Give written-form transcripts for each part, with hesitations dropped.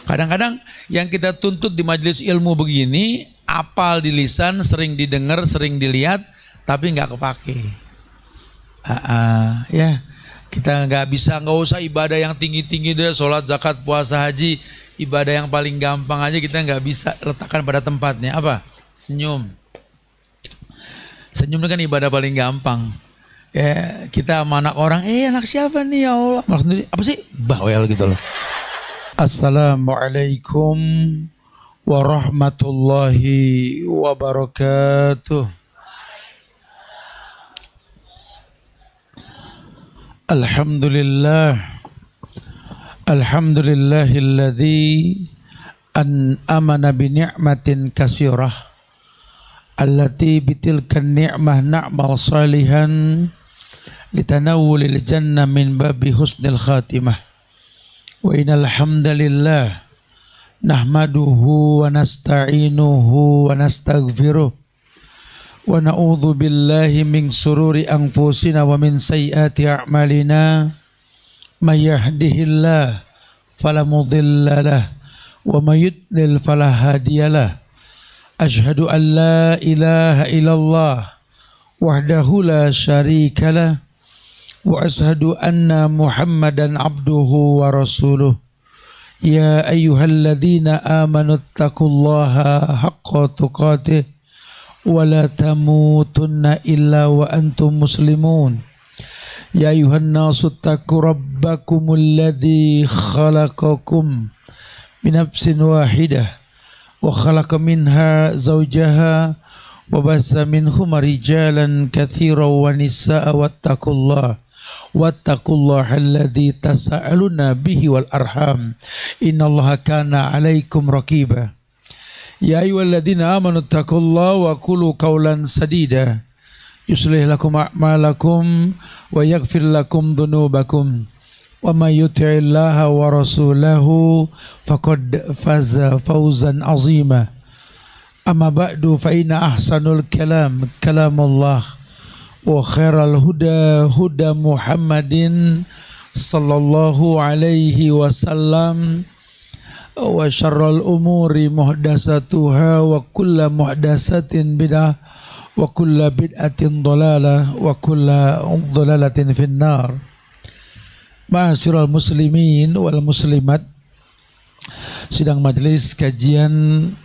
Kadang-kadang yang kita tuntut di majelis ilmu begini, apal di lisan, sering didengar, sering dilihat, tapi nggak kepake. Ya, kita nggak usah ibadah yang tinggi-tinggi deh, sholat, zakat, puasa, haji, ibadah yang paling gampang aja kita nggak bisa letakkan pada tempatnya. Apa? Senyum. Senyum itu kan ibadah paling gampang. Ya, kita sama anak orang, anak siapa nih ya Allah? Maksudnya apa sih? Bawel gitu loh. Assalamualaikum warahmatullahi wabarakatuh. Alhamdulillahilladzi an'amana bi ni'matin katsirah allati bitilkan ni'mah na'mal salihan litanawulil jannah min babi husnil khatimah. Wa innal hamdalillah nahmaduhu wa nasta'inuhu wa nastaghfiruh wa na'udzu billahi min sururi anfusina wa min sayyiati a'malina may yahdihillahu fala mudilla lahu wa may yudlil fala hadiyalah. Asyhadu an la ilaha illallah wahdahu la syarika lah wa ashhadu anna Muhammadan abduhu wa rasuluh. Ya ayyuhalladzina amanu taqullaha haqqa tuqatih wa la tamutunna illa wa antum muslimun. Ya ayyuhan nasu taqu rabbakumul ladzi khalaqakum min nafsin wahidah wa khalaqa minha zawjaha wa bassa minhuma rijalan katsiran wa nisaa'a wattaqullaha alladzi tasaaluna bihi wal arham innallaha kana 'alaikum raqiba. Ya ayyuhalladzina amanu taqullaha wa qulu qawlan sadida yuslih lakum a'malakum wa yaghfir lakum dhunubakum wa may yuti'illaha wa rasulahu faqad faza fawzan 'azima. Amma ba'du fa inna ahsanul kalam kalamullah wa khairal huda huda Muhammadin sallallahu alaihi wasallam wa syarrul umuri muhdatsatuha wa kullu muhdatsatin bid'ah wa kullu bid'atin dhalalah wa kullu dhalalatin finnar. Ma'asyiral muslimin wal muslimat, sidang majelis kajian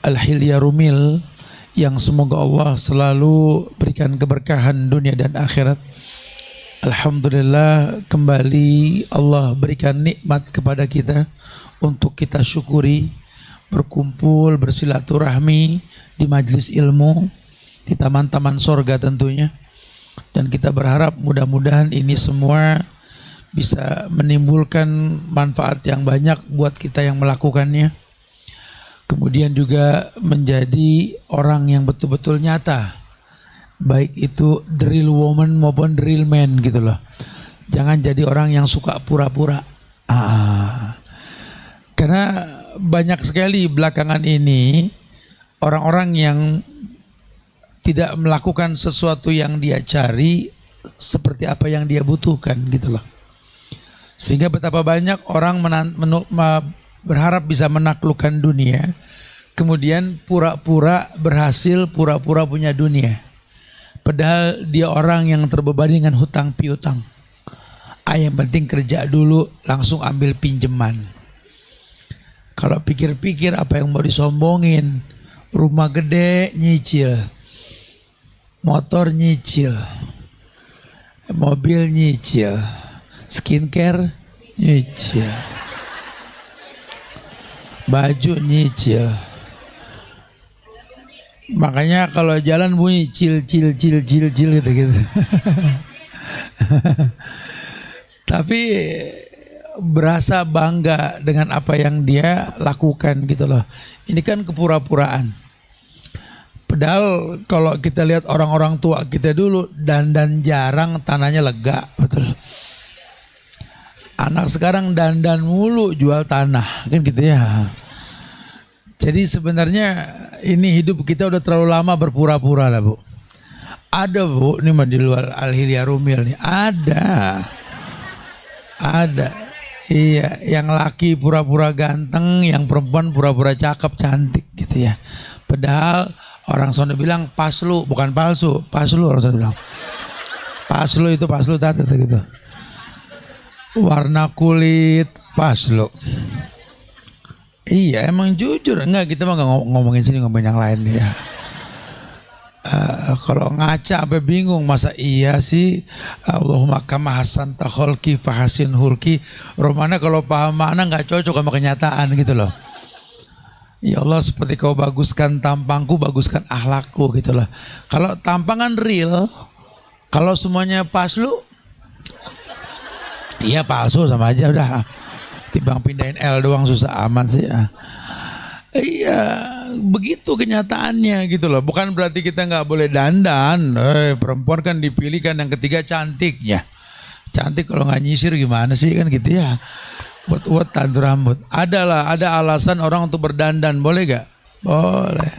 Al-Hilya Rumil yang semoga Allah selalu berikan keberkahan dunia dan akhirat. Alhamdulillah, kembali Allah berikan nikmat kepada kita untuk kita syukuri, berkumpul bersilaturahmi di majelis ilmu di taman-taman sorga tentunya. Dan kita berharap mudah-mudahan ini semua bisa menimbulkan manfaat yang banyak buat kita yang melakukannya. Kemudian juga menjadi orang yang betul-betul nyata, baik itu drill woman maupun drill man gitu loh. Jangan jadi orang yang suka pura-pura. Karena banyak sekali belakangan ini orang-orang yang tidak melakukan sesuatu yang dia cari seperti apa yang dia butuhkan gitu loh. Sehingga betapa banyak orang berharap bisa menaklukkan dunia, kemudian pura-pura berhasil, pura-pura punya dunia. Padahal dia orang yang terbebani dengan hutang piutang. Yang penting kerja dulu, langsung ambil pinjaman. Kalau pikir-pikir apa yang mau disombongin, rumah gede nyicil, motor nyicil, mobil nyicil, skincare nyicil, baju nyicil. Makanya kalau jalan bunyi cil gitu. Tapi berasa bangga dengan apa yang dia lakukan gitu loh. Ini kan kepura-puraan. Padahal kalau kita lihat orang-orang tua kita dulu, dandan jarang tanahnya lega, betul. Anak sekarang dandan mulu jual tanah, kan gitu ya. Jadi sebenarnya ini hidup kita udah terlalu lama berpura-pura lah, Bu. Ada, Bu, ini mah di luar Al-Hilya Rumil nih, ada. Iya, yang laki pura-pura ganteng, yang perempuan pura-pura cakep, cantik gitu ya. Padahal orang sono bilang paslu, bukan palsu, paslu orang sono bilang. Paslu itu paslu tata gitu. Warna kulit paslu. Iya, emang jujur. Enggak, kita mah nggak ngomongin sini, ngomongin yang lain ya. Kalau ngaca sampai bingung, masa iya sih Allahumma kama hasan takholki fahasin hulki, romana kalau paham makna nggak cocok sama kenyataan gitu loh. Ya Allah, seperti kau baguskan tampangku, baguskan akhlakku gitu loh. Kalau tampangan real, kalau semuanya paslu, iya palsu sama aja udah. Timbang pindahin L doang susah aman sih ya. Iya, begitu kenyataannya gitu loh. Bukan berarti kita nggak boleh dandan. Perempuan kan dipilih kan yang ketiga cantiknya. Cantik kalau nggak nyisir gimana sih kan gitu ya. Buat tantu rambut. Ada alasan orang untuk berdandan, boleh gak? Boleh.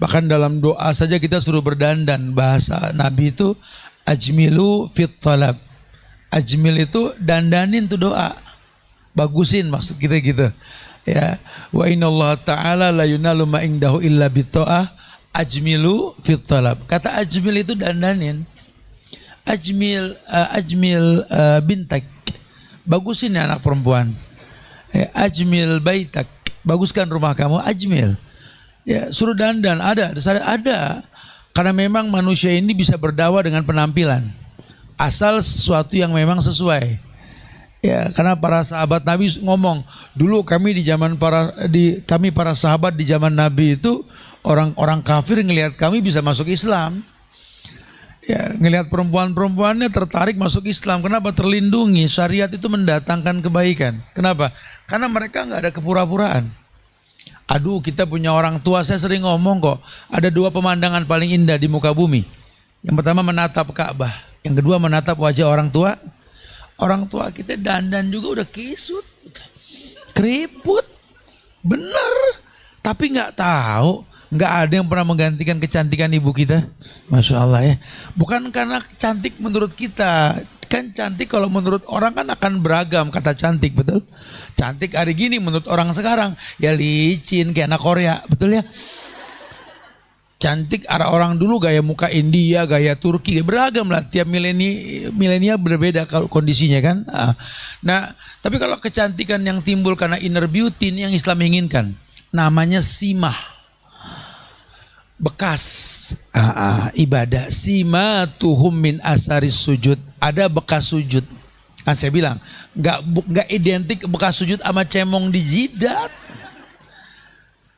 Bahkan dalam doa saja kita suruh berdandan. Bahasa Nabi itu ajmilu fit talab. Ajmil itu dandanin tuh doa. Bagusin maksud kita gitu. Ya, wa innallaha ta'ala la yunalu ma indahu illa bitta'ah ajmilu fit talab. Kata ajmil itu dandanin. Ajmil bintak. Bagusin ya anak perempuan. Ya, ajmil baitak. Baguskan rumah kamu, ajmil. Ya, suruh dandan ada. Karena memang manusia ini bisa berdakwah dengan penampilan. Asal sesuatu yang memang sesuai. Ya, karena para sahabat Nabi ngomong, dulu kami para sahabat di zaman Nabi itu orang-orang kafir ngelihat kami bisa masuk Islam. Ya, ngelihat perempuan-perempuannya tertarik masuk Islam. Kenapa? Terlindungi. Syariat itu mendatangkan kebaikan. Kenapa? Karena mereka nggak ada kepura-puraan. Aduh, kita punya orang tua, saya sering ngomong kok, ada dua pemandangan paling indah di muka bumi. Yang pertama menatap Ka'bah, yang kedua menatap wajah orang tua. Orang tua kita dandan juga udah kisut, keriput, bener. Tapi nggak tahu, nggak ada yang pernah menggantikan kecantikan ibu kita. Masya Allah ya. Bukan karena cantik menurut kita, kan cantik kalau menurut orang kan akan beragam kata cantik, betul? Cantik hari gini menurut orang sekarang ya licin kayak anak Korea, betul ya? Cantik arah orang dulu gaya muka India, gaya Turki, beragam lah. Tiap milenial berbeda kondisinya kan. Nah, tapi kalau kecantikan yang timbul karena inner beauty ini yang Islam inginkan, namanya simah, bekas ibadah. Simatuhum min asaris sujud, ada bekas sujud. Kan saya bilang nggak identik bekas sujud sama cemong di jidat.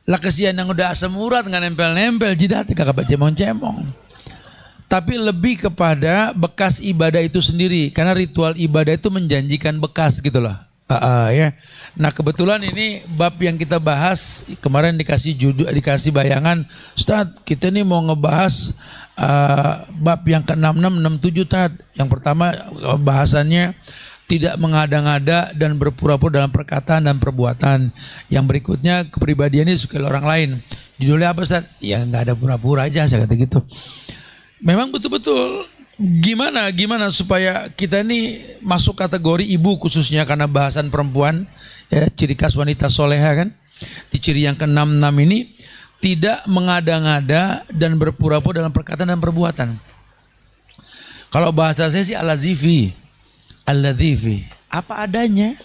Lah kesian yang udah asam urat nggak nempel-nempel jidat kagak cemong-cemong. Tapi lebih kepada bekas ibadah itu sendiri, karena ritual ibadah itu menjanjikan bekas gitu loh. Ya. Nah kebetulan ini bab yang kita bahas kemarin dikasih bayangan, Ustaz kita nih mau ngebahas bab yang ke-66, 67 Tad. Yang pertama bahasannya tidak mengada-ngada dan berpura-pura dalam perkataan dan perbuatan. Yang berikutnya kepribadiannya disukai orang lain. Judulnya apa Ustaz? Ya nggak ada pura-pura aja, saya kata gitu. Memang betul-betul gimana supaya kita ini masuk kategori ibu khususnya karena bahasan perempuan ya, ciri khas wanita soleha kan. Di ciri yang ke-66 ini tidak mengada-ngada dan berpura-pura dalam perkataan dan perbuatan. Kalau bahasa saya sih al-lazifi, apa adanya.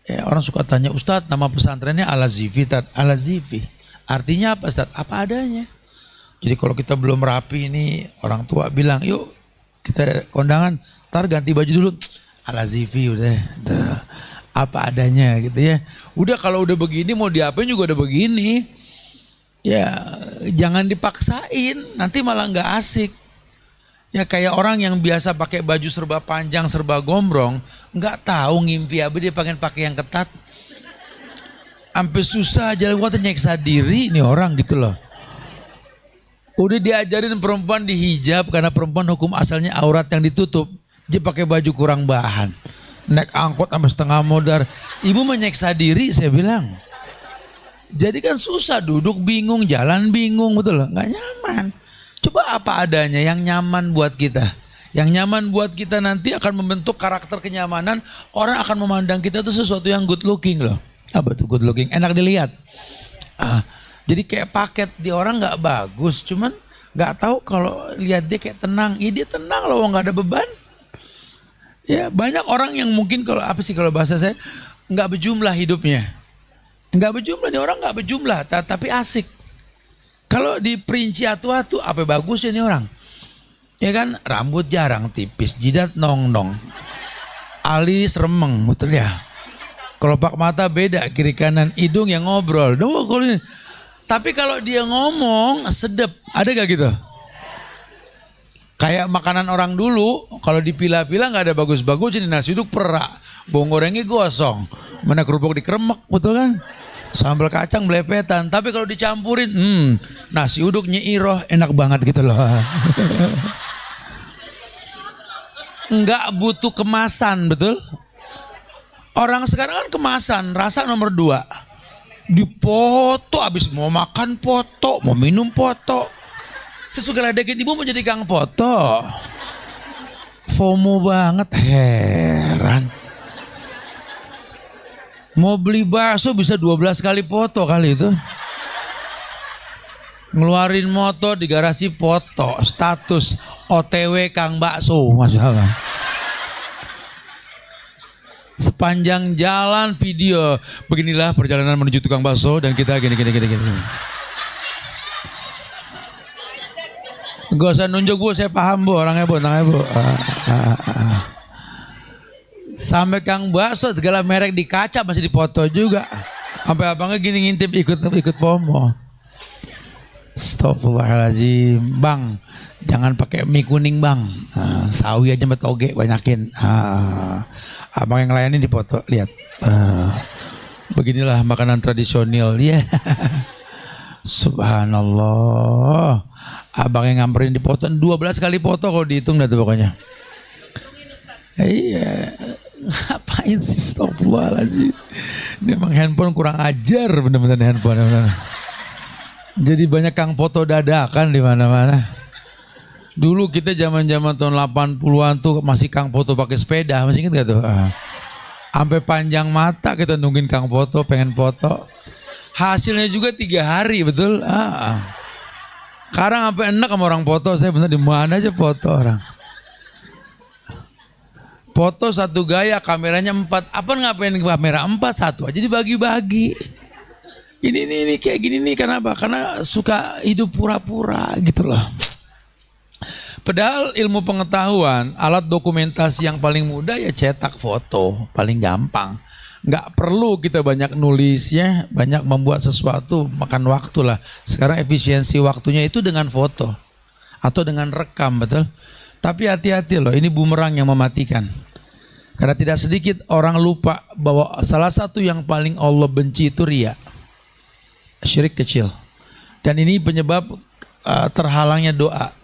Ya, orang suka tanya, Ustadz nama pesantrennya al-lazifi, al-lazifi. Artinya apa Ustadz? Apa adanya. Jadi kalau kita belum rapi ini, orang tua bilang, yuk kita kondangan, ntar ganti baju dulu. Al-lazifi udah, apa adanya gitu ya. Udah kalau udah begini mau diapain juga udah begini. Ya jangan dipaksain, nanti malah nggak asik. Ya kayak orang yang biasa pakai baju serba panjang, serba gombrong, nggak tahu ngimpi apa dia pengen pakai yang ketat. Sampai susah jalan kuat nyeksa diri nih orang gitu loh. Udah diajarin perempuan dihijab karena perempuan hukum asalnya aurat yang ditutup. Dia pakai baju kurang bahan. Naik angkot sampai setengah modar. Ibu menyeksa diri saya bilang. Jadi kan susah, duduk bingung, jalan bingung, betul loh, nggak nyaman. Coba apa adanya yang nyaman buat kita, Yang nyaman buat kita nanti akan membentuk karakter kenyamanan. Orang akan memandang kita itu sesuatu yang good looking loh. Apa tuh good looking? Enak dilihat. Jadi kayak paket di orang nggak bagus, cuman nggak tahu kalau lihat dia kayak tenang. Dia tenang loh, nggak ada beban. Ya banyak orang yang mungkin kalau bahasa saya nggak berjumlah hidupnya. Nggak berjumlah nih orang, nggak berjumlah, tapi asik. Kalau diperinci atu-atu, apa bagusnya nih orang? Ya kan, rambut jarang tipis, jidat nong-nong, alis remeng, betul ya. Kelopak mata beda, kiri kanan, hidung yang ngobrol. Tapi kalau dia ngomong sedep, ada gak gitu? Kayak makanan orang dulu, kalau dipilah-pilah nggak ada bagus-bagus, ini nasi uduk perak, bawang gorengnya gosong, mana kerupuk dikeremek, betul kan? Sambal kacang belepetan, tapi kalau dicampurin, nasi uduknya iroh, enak banget gitu loh. Nggak butuh kemasan, betul? Orang sekarang kan kemasan, rasa nomor 2. Dipoto, habis mau makan foto, mau minum foto. Sesuka ledekin ibu mau jadi kang foto. FOMO banget, heran. Mau beli bakso bisa 12 kali foto kali itu. Ngeluarin motor di garasi foto, status OTW Kang Bakso, masalah. Sepanjang jalan video, beginilah perjalanan menuju tukang bakso dan kita gini. Gak usah nunjuk bu, saya paham bu, orangnya bu, tengahnya bu. Sampai Kang Bakso segala merek di kaca masih dipoto juga. Sampai abangnya gini ngintip ikut FOMO. Astagfirullahaladzim. Bang, jangan pakai mie kuning bang. Sawi aja sama toge banyakin. Abang yang ngelayanin dipoto, lihat. Beginilah makanan tradisional. Ya. Subhanallah. Abang yang ngamperin dipoto 12 kali foto kalau dihitung dah tuh pokoknya. Iya. Ngapain sih, astagfirullahaladzim. Ini emang handphone kurang ajar bener-bener handphone. Bener. Jadi banyak kang foto dadakan di mana-mana. Dulu kita zaman-zaman tahun 80-an tuh masih kang foto pakai sepeda, masih inget gak tuh? Sampai panjang mata kita nungguin kang foto, pengen foto. Hasilnya juga 3 hari, betul? Sekarang sampai enak sama orang foto, saya bener di mana aja foto orang. Foto satu gaya, kameranya 4. Apa ngapain kamera 4, satu aja dibagi-bagi. Ini kayak gini nih, kenapa? Karena suka hidup pura-pura gitu loh. Padahal ilmu pengetahuan, alat dokumentasi yang paling mudah ya cetak foto, paling gampang. Nggak perlu kita banyak nulis ya, banyak membuat sesuatu, makan waktu lah. Sekarang efisiensi waktunya itu dengan foto atau dengan rekam, betul? Tapi hati-hati loh, ini bumerang yang mematikan. Karena tidak sedikit orang lupa bahwa salah satu yang paling Allah benci itu riya. Syirik kecil. Dan ini penyebab terhalangnya doa.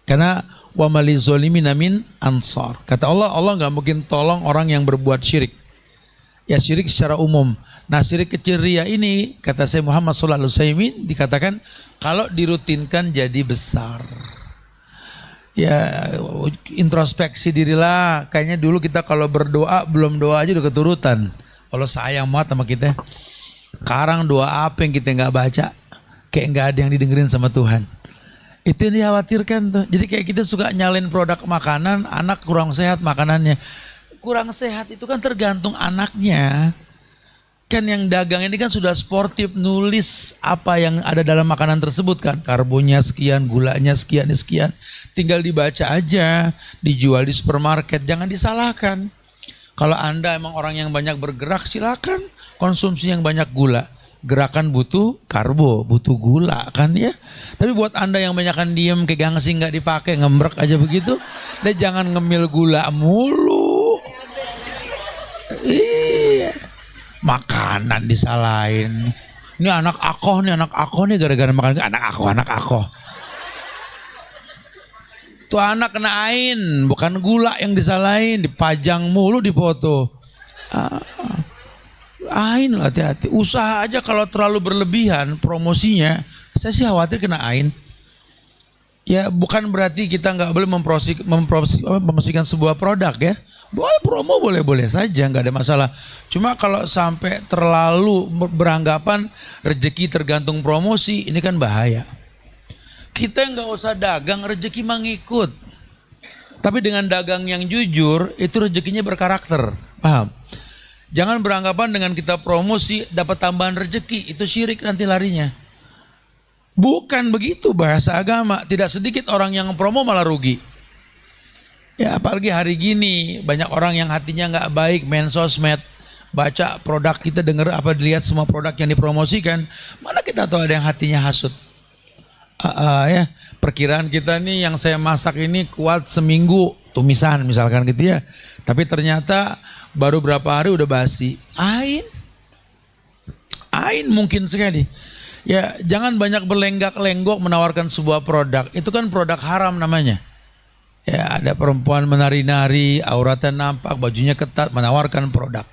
Karena wa mali zolimina min ansar. Kata Allah, Allah nggak mungkin tolong orang yang berbuat syirik. Ya syirik secara umum. Nah syirik kecil riya ini, kata saya Muhammad sallallahu alaihi wasallam, dikatakan kalau dirutinkan jadi besar. Ya introspeksi dirilah. Kayaknya dulu kita kalau berdoa belum doa aja udah keturutan. Allah sayang banget sama kita. Sekarang doa apa yang kita nggak baca, kayak nggak ada yang didengerin sama Tuhan. Itu yang dikhawatirkan tuh. Jadi kayak kita suka nyalin produk makanan, anak kurang sehat makanannya. Kurang sehat itu kan tergantung anaknya. Kan yang dagang ini kan sudah sportif, nulis apa yang ada dalam makanan tersebut kan. Karbonnya sekian, gulanya sekian. Tinggal dibaca aja, dijual di supermarket, jangan disalahkan. Kalau Anda emang orang yang banyak bergerak, silakan konsumsi yang banyak gula. Gerakan butuh karbo, butuh gula kan ya. Tapi buat Anda yang banyakan diem, kayak gangsing nggak dipakai, ngembrek aja begitu, dan jangan ngemil gula mulu. Iya. Makanan disalahin. Ini anak akoh nih gara-gara makan anak akoh. Tuh anak kena ain, bukan gula yang disalahin, dipajang mulu di foto. Ain loh, hati-hati. Usaha aja kalau terlalu berlebihan promosinya, saya sih khawatir kena ain. Ya bukan berarti kita nggak boleh mempromosikan sebuah produk ya. Boleh promo, boleh-boleh saja, nggak ada masalah. Cuma kalau sampai terlalu beranggapan rezeki tergantung promosi, ini kan bahaya. Kita nggak usah dagang, rezeki mengikut. Tapi dengan dagang yang jujur, itu rezekinya berkarakter. Paham? Jangan beranggapan dengan kita promosi dapat tambahan rezeki, itu syirik nanti larinya. Bukan begitu bahasa agama. Tidak sedikit orang yang promo malah rugi. Ya apalagi hari gini banyak orang yang hatinya nggak baik, main sosmed, baca produk kita, dengar apa, dilihat semua produk yang dipromosikan. Mana kita tahu ada yang hatinya hasut. Ya perkiraan kita nih yang saya masak ini kuat seminggu tumisan misalkan gitu ya. Tapi ternyata baru berapa hari udah basi. Ain mungkin sekali. Ya jangan banyak berlenggak-lenggok menawarkan sebuah produk. Itu kan produk haram namanya. Ya ada perempuan menari-nari, auratnya nampak, bajunya ketat, menawarkan produk.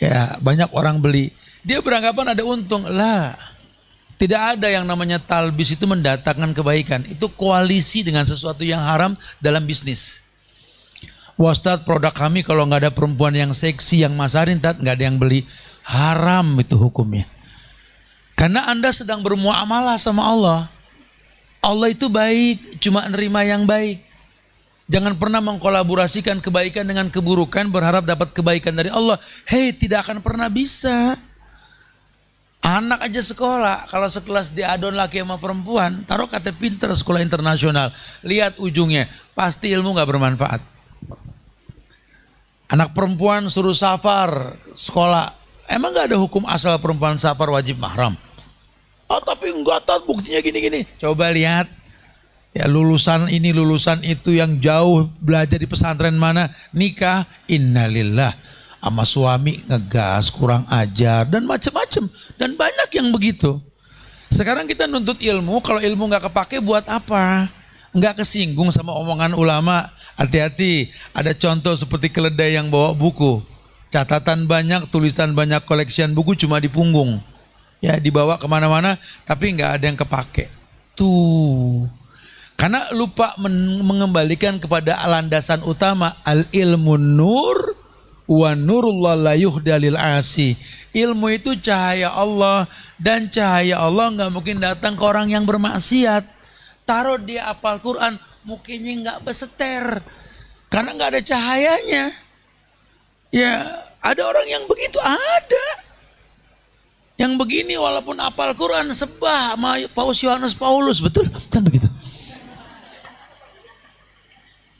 Ya banyak orang beli. Dia beranggapan ada untung. Lah, tidak ada yang namanya talbis itu mendatangkan kebaikan. Itu koalisi dengan sesuatu yang haram dalam bisnis. Ustadz, produk kami kalau nggak ada perempuan yang seksi, yang masarin, nggak ada yang beli. Haram itu hukumnya. Karena Anda sedang bermuamalah sama Allah. Allah itu baik, cuma nerima yang baik. Jangan pernah mengkolaborasikan kebaikan dengan keburukan berharap dapat kebaikan dari Allah. Hei, tidak akan pernah bisa. Anak aja sekolah, kalau sekelas diadon laki sama perempuan, taruh kata pinter sekolah internasional. Lihat ujungnya, pasti ilmu gak bermanfaat. Anak perempuan suruh safar sekolah, emang gak ada hukum asal perempuan safar wajib mahram? Oh tapi enggak, tahu buktinya gini-gini. Coba lihat. Ya lulusan ini lulusan itu yang jauh belajar di pesantren mana, nikah innalillah sama suami ngegas, kurang ajar dan macam-macam, dan banyak yang begitu. Sekarang kita nuntut ilmu, kalau ilmu nggak kepake buat apa? Nggak kesinggung sama omongan ulama. Hati-hati, ada contoh seperti keledai yang bawa buku, catatan banyak, tulisan banyak, collection buku cuma di punggung. Ya dibawa kemana-mana tapi nggak ada yang kepake. Tuh, karena lupa mengembalikan kepada landasan utama, al ilmu nur wa nurullah la yuhda lil asi. Ilmu itu cahaya Allah, dan cahaya Allah nggak mungkin datang ke orang yang bermaksiat. Taruh dia hafal Quran, mukanya nggak berseter karena nggak ada cahayanya. Ya ada orang yang begitu, ada. Yang begini walaupun hafal Quran sebah sama Paus Yohanes Paulus, betul kan begitu?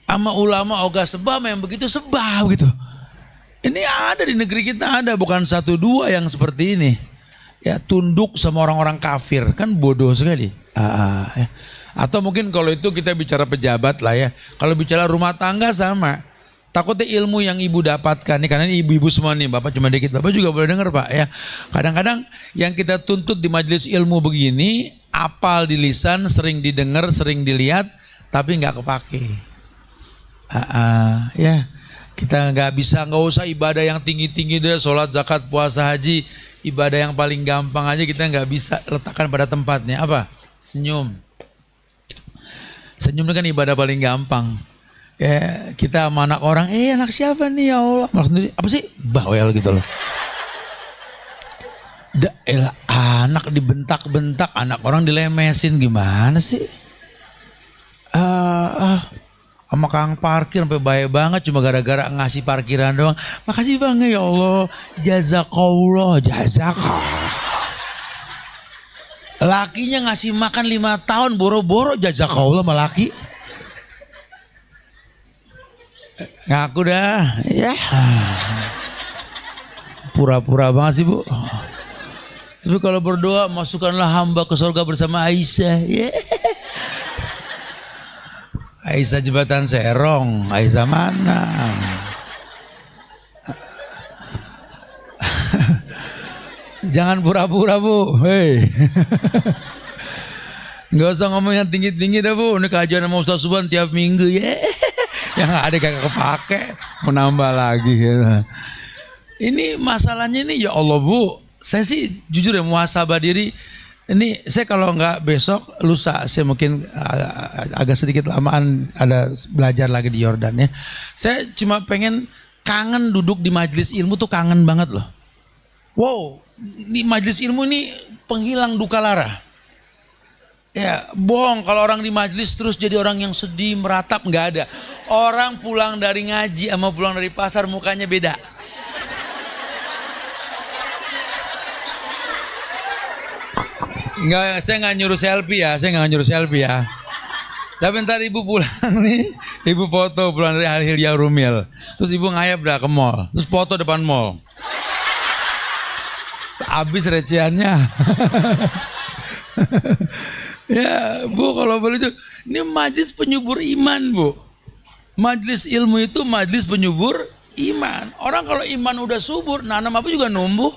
Sama ulama oga sebah, yang begitu sebah begitu. Ini ada di negeri kita, ada, bukan satu dua yang seperti ini. Ya tunduk sama orang-orang kafir, kan bodoh sekali. Ya. Atau mungkin kalau itu kita bicara pejabat lah ya. Kalau bicara rumah tangga sama. Takutnya ilmu yang ibu dapatkan nih, karena ini ibu-ibu semua nih, bapak cuma dikit, bapak juga boleh dengar pak ya. Kadang-kadang yang kita tuntut di majelis ilmu begini, apal di lisan, sering didengar, sering dilihat, tapi nggak kepake. Ya kita nggak usah ibadah yang tinggi-tinggi deh, sholat, zakat, puasa, haji, ibadah yang paling gampang aja kita nggak bisa letakkan pada tempatnya. Apa? Senyum. Senyum itu kan ibadah paling gampang. Ya, kita sama anak orang, anak siapa nih ya Allah? Maksud sendiri, apa sih? Bawel gitu loh. Anak dibentak-bentak, anak orang dilemesin, gimana sih? Sama kang parkir sampai bahaya banget cuma gara-gara ngasih parkiran doang. Makasih bang ya Allah, jazakallah, jazakallah. Lakinya ngasih makan 5 tahun, boro-boro jazakallah sama laki. Ngaku dah, ya. Pura-pura banget sih bu. Tapi kalau berdoa, masukkanlah hamba ke surga bersama Aisyah. Yeah. Aisyah jembatan Serong, Aisyah mana? Jangan pura-pura bu, hei. Nggak usah ngomong yang tinggi-tinggi dah bu. Ini kajian sama Ustaz Subhan tiap minggu ya. Yang ada kagak kepake, menambah lagi. Ya. Ini masalahnya ini ya Allah bu. Saya sih jujur ya muhasabah diri. Ini saya kalau nggak besok, lusa saya mungkin agak sedikit lamaan ada belajar lagi di Yordan ya. Saya cuma pengen kangen duduk di majelis ilmu tuh kangen banget loh. Wow, ini majelis ilmu ini penghilang duka lara. Ya bohong kalau orang di majelis terus jadi orang yang sedih meratap, nggak ada. Orang pulang dari ngaji sama pulang dari pasar mukanya beda. Enggak, saya nggak nyuruh selfie ya, Tapi ntar ibu pulang nih, ibu foto pulang dari Al Hilya Rumil, terus ibu ngayap dah ke mall, terus foto depan mall, habis recehannya. Ya bu, kalau boleh itu, ini majlis penyubur iman bu, majlis ilmu itu majlis penyubur iman. Orang kalau iman udah subur, nanam apa juga numbuh.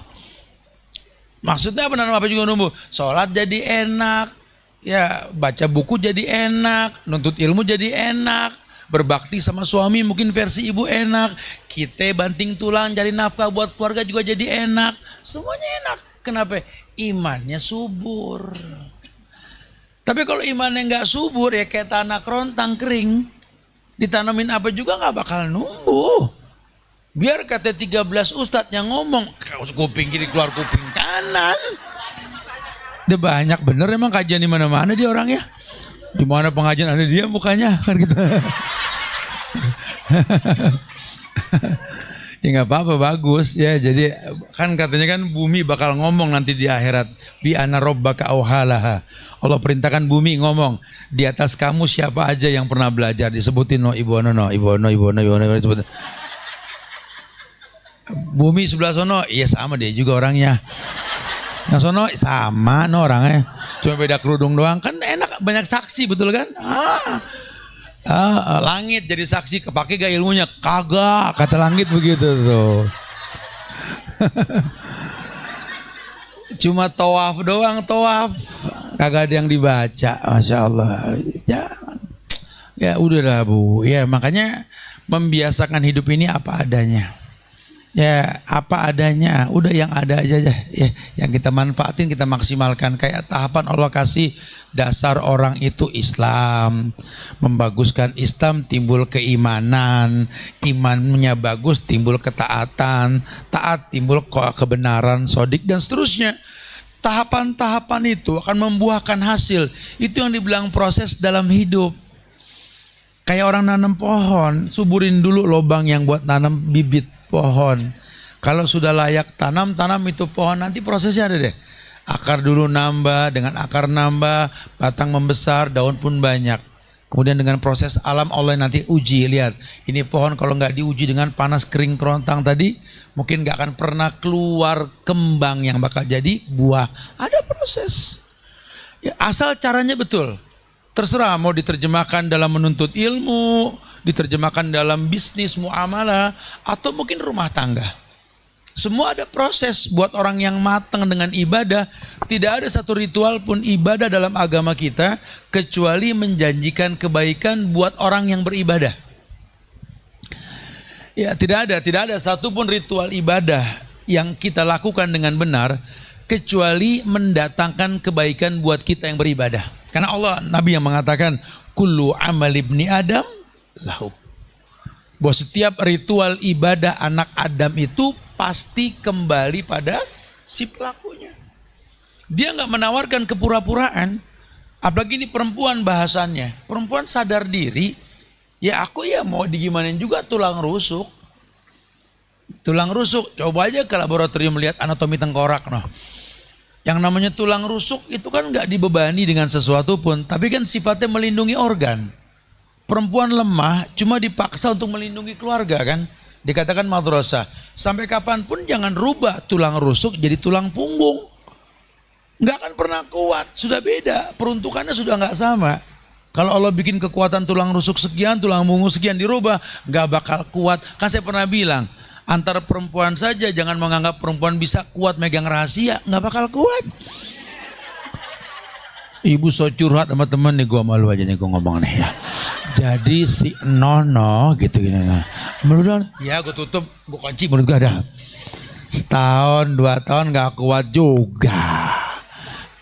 Maksudnya apa, nanam apa juga numbuh? Sholat jadi enak, ya baca buku jadi enak, nuntut ilmu jadi enak, berbakti sama suami mungkin versi ibu enak, kita banting tulang cari nafkah buat keluarga juga jadi enak, semuanya enak. Kenapa? Imannya subur. Tapi kalau imannya nggak subur ya kayak tanah kerontang kering, ditanamin apa juga nggak bakal numbuh. Biar kata 13 ustadz yang ngomong, kuping kiri keluar kuping kanan. Dia banyak bener emang kajian di mana-mana dia orangnya. Di mana pengajian ada dia mukanya kan gitu. Ya nggak apa-apa, bagus ya. Jadi kan katanya kan bumi bakal ngomong nanti di akhirat. Bi ana rabbaka auhalaha. Allah perintahkan bumi ngomong, di atas kamu siapa aja yang pernah belajar, disebutin ibu ono disebutin. Bumi sebelah sono, iya sama dia juga orangnya. Yang sono sama orangnya, cuma beda kerudung doang. Kan enak, banyak saksi, betul kan? Langit jadi saksi, kepake gak ilmunya? Kagak, kata langit begitu tuh. Cuma tawaf doang, kagak ada yang dibaca. Masya Allah. Jangan. Ya udahlah bu. Ya makanya membiasakan hidup ini apa adanya. Ya apa adanya, udah yang ada aja ya, yang kita manfaatin kita maksimalkan. Kayak tahapan Allah kasih dasar orang itu Islam, membaguskan Islam timbul keimanan, imannya bagus timbul ketaatan, taat timbul kebenaran, sodik dan seterusnya. Tahapan-tahapan itu akan membuahkan hasil. Itu yang dibilang proses dalam hidup. Kayak orang nanam pohon, suburin dulu lubang yang buat nanam bibit pohon. Kalau sudah layak tanam itu pohon, nanti prosesnya ada deh. Akar dulu nambah, dengan akar nambah, batang membesar, daun pun banyak. Kemudian dengan proses alam Allah nanti uji, lihat. Ini pohon kalau nggak diuji dengan panas kering kerontang tadi, mungkin nggak akan pernah keluar kembang yang bakal jadi buah. Ada proses. Ya, asal caranya betul. Terserah mau diterjemahkan dalam menuntut ilmu, diterjemahkan dalam bisnis, muamalah, atau mungkin rumah tangga. Semua ada proses buat orang yang matang dengan ibadah. Tidak ada satu ritual pun ibadah dalam agama kita kecuali menjanjikan kebaikan buat orang yang beribadah. Ya, tidak ada satupun ritual ibadah yang kita lakukan dengan benar kecuali mendatangkan kebaikan buat kita yang beribadah. Karena Allah, Nabi yang mengatakan kullu amal ibni Adam lahu. Bahwa setiap ritual ibadah anak Adam itu pasti kembali pada si pelakunya. Dia nggak menawarkan kepura-puraan. Apalagi ini perempuan bahasannya. Perempuan sadar diri. Ya aku ya mau digimanain juga tulang rusuk. Tulang rusuk. Coba aja ke laboratorium melihat anatomi tengkorak. Yang namanya tulang rusuk itu kan nggak dibebani dengan sesuatu pun. Tapi kan sifatnya melindungi organ. Perempuan lemah cuma dipaksa untuk melindungi keluarga kan. Dikatakan madrasah. Sampai kapanpun jangan rubah tulang rusuk jadi tulang punggung. Nggak akan pernah kuat. Sudah beda. Peruntukannya sudah nggak sama. Kalau Allah bikin kekuatan tulang rusuk sekian, tulang punggung sekian dirubah, nggak bakal kuat. Kan saya pernah bilang, antara perempuan saja jangan menganggap perempuan bisa kuat megang rahasia, nggak bakal kuat. Ibu so curhat sama temen nih, gue malu aja nih gue ngomong nih ya. Jadi si Nono gitu gini nah. Menurut ya gue tutup, gue kunci menurut gue ada. Setahun 2 tahun nggak kuat juga.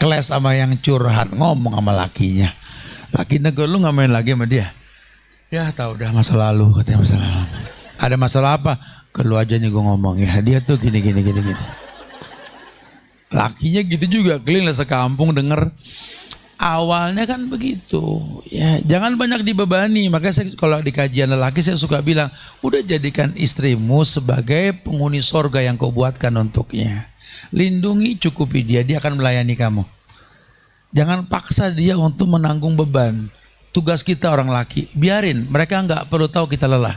keles sama yang curhat, ngomong sama lakinya. Laki negur, lu nggak main lagi sama dia? Ya tahu udah masa lalu, katanya masa lalu. Ada masalah apa? Ke lu aja nih gue ngomong, ya dia tuh gini. Lakinya gitu juga, keliling sekampung denger. Awalnya kan begitu, ya jangan banyak dibebani. Makanya saya kalau di kajian lelaki saya suka bilang, udah jadikan istrimu sebagai penghuni sorga yang kau buatkan untuknya. Lindungi, cukupi dia akan melayani kamu. Jangan paksa dia untuk menanggung beban. Tugas kita orang laki, biarin mereka nggak perlu tahu kita lelah,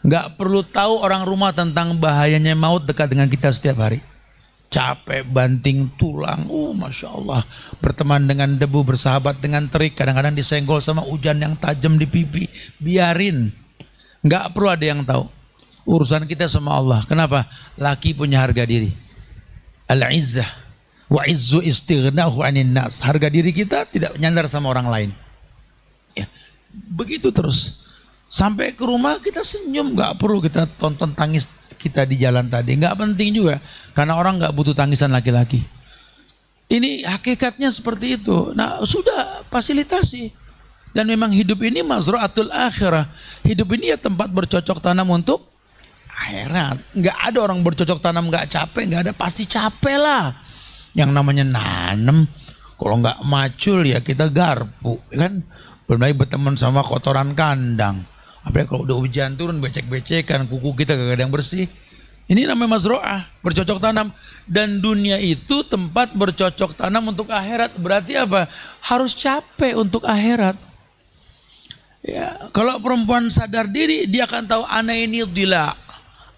nggak perlu tahu orang rumah tentang bahayanya maut dekat dengan kita setiap hari. Capek, banting tulang, Masya Allah. Berteman dengan debu, bersahabat dengan terik, kadang-kadang disenggol sama hujan yang tajam di pipi. Biarin, nggak perlu ada yang tahu. Urusan kita sama Allah. Kenapa? Laki punya harga diri. Al-izzah wa izzu istighnahu anin nas. Harga diri kita tidak nyandar sama orang lain. Ya, begitu terus. Sampai ke rumah kita senyum, nggak perlu kita tonton tangis kita di jalan tadi, nggak penting juga, karena orang nggak butuh tangisan laki-laki. Ini hakikatnya seperti itu. Nah sudah fasilitasi. Dan memang hidup ini mazra'atul akhirah. Hidup ini ya tempat bercocok tanam untuk akhirat. Nggak ada orang bercocok tanam nggak capek, nggak ada, pasti capek lah. Yang namanya nanem, kalau nggak macul ya kita garpu, kan? Belum lagi berteman sama kotoran kandang. Apalagi kalau udah hujan turun becek-becekan, kuku kita gak ada yang bersih. Ini namanya mazro'ah, bercocok tanam. Dan dunia itu tempat bercocok tanam untuk akhirat. Berarti apa? Harus capek untuk akhirat. Ya, kalau perempuan sadar diri, dia akan tahu ana ini dila.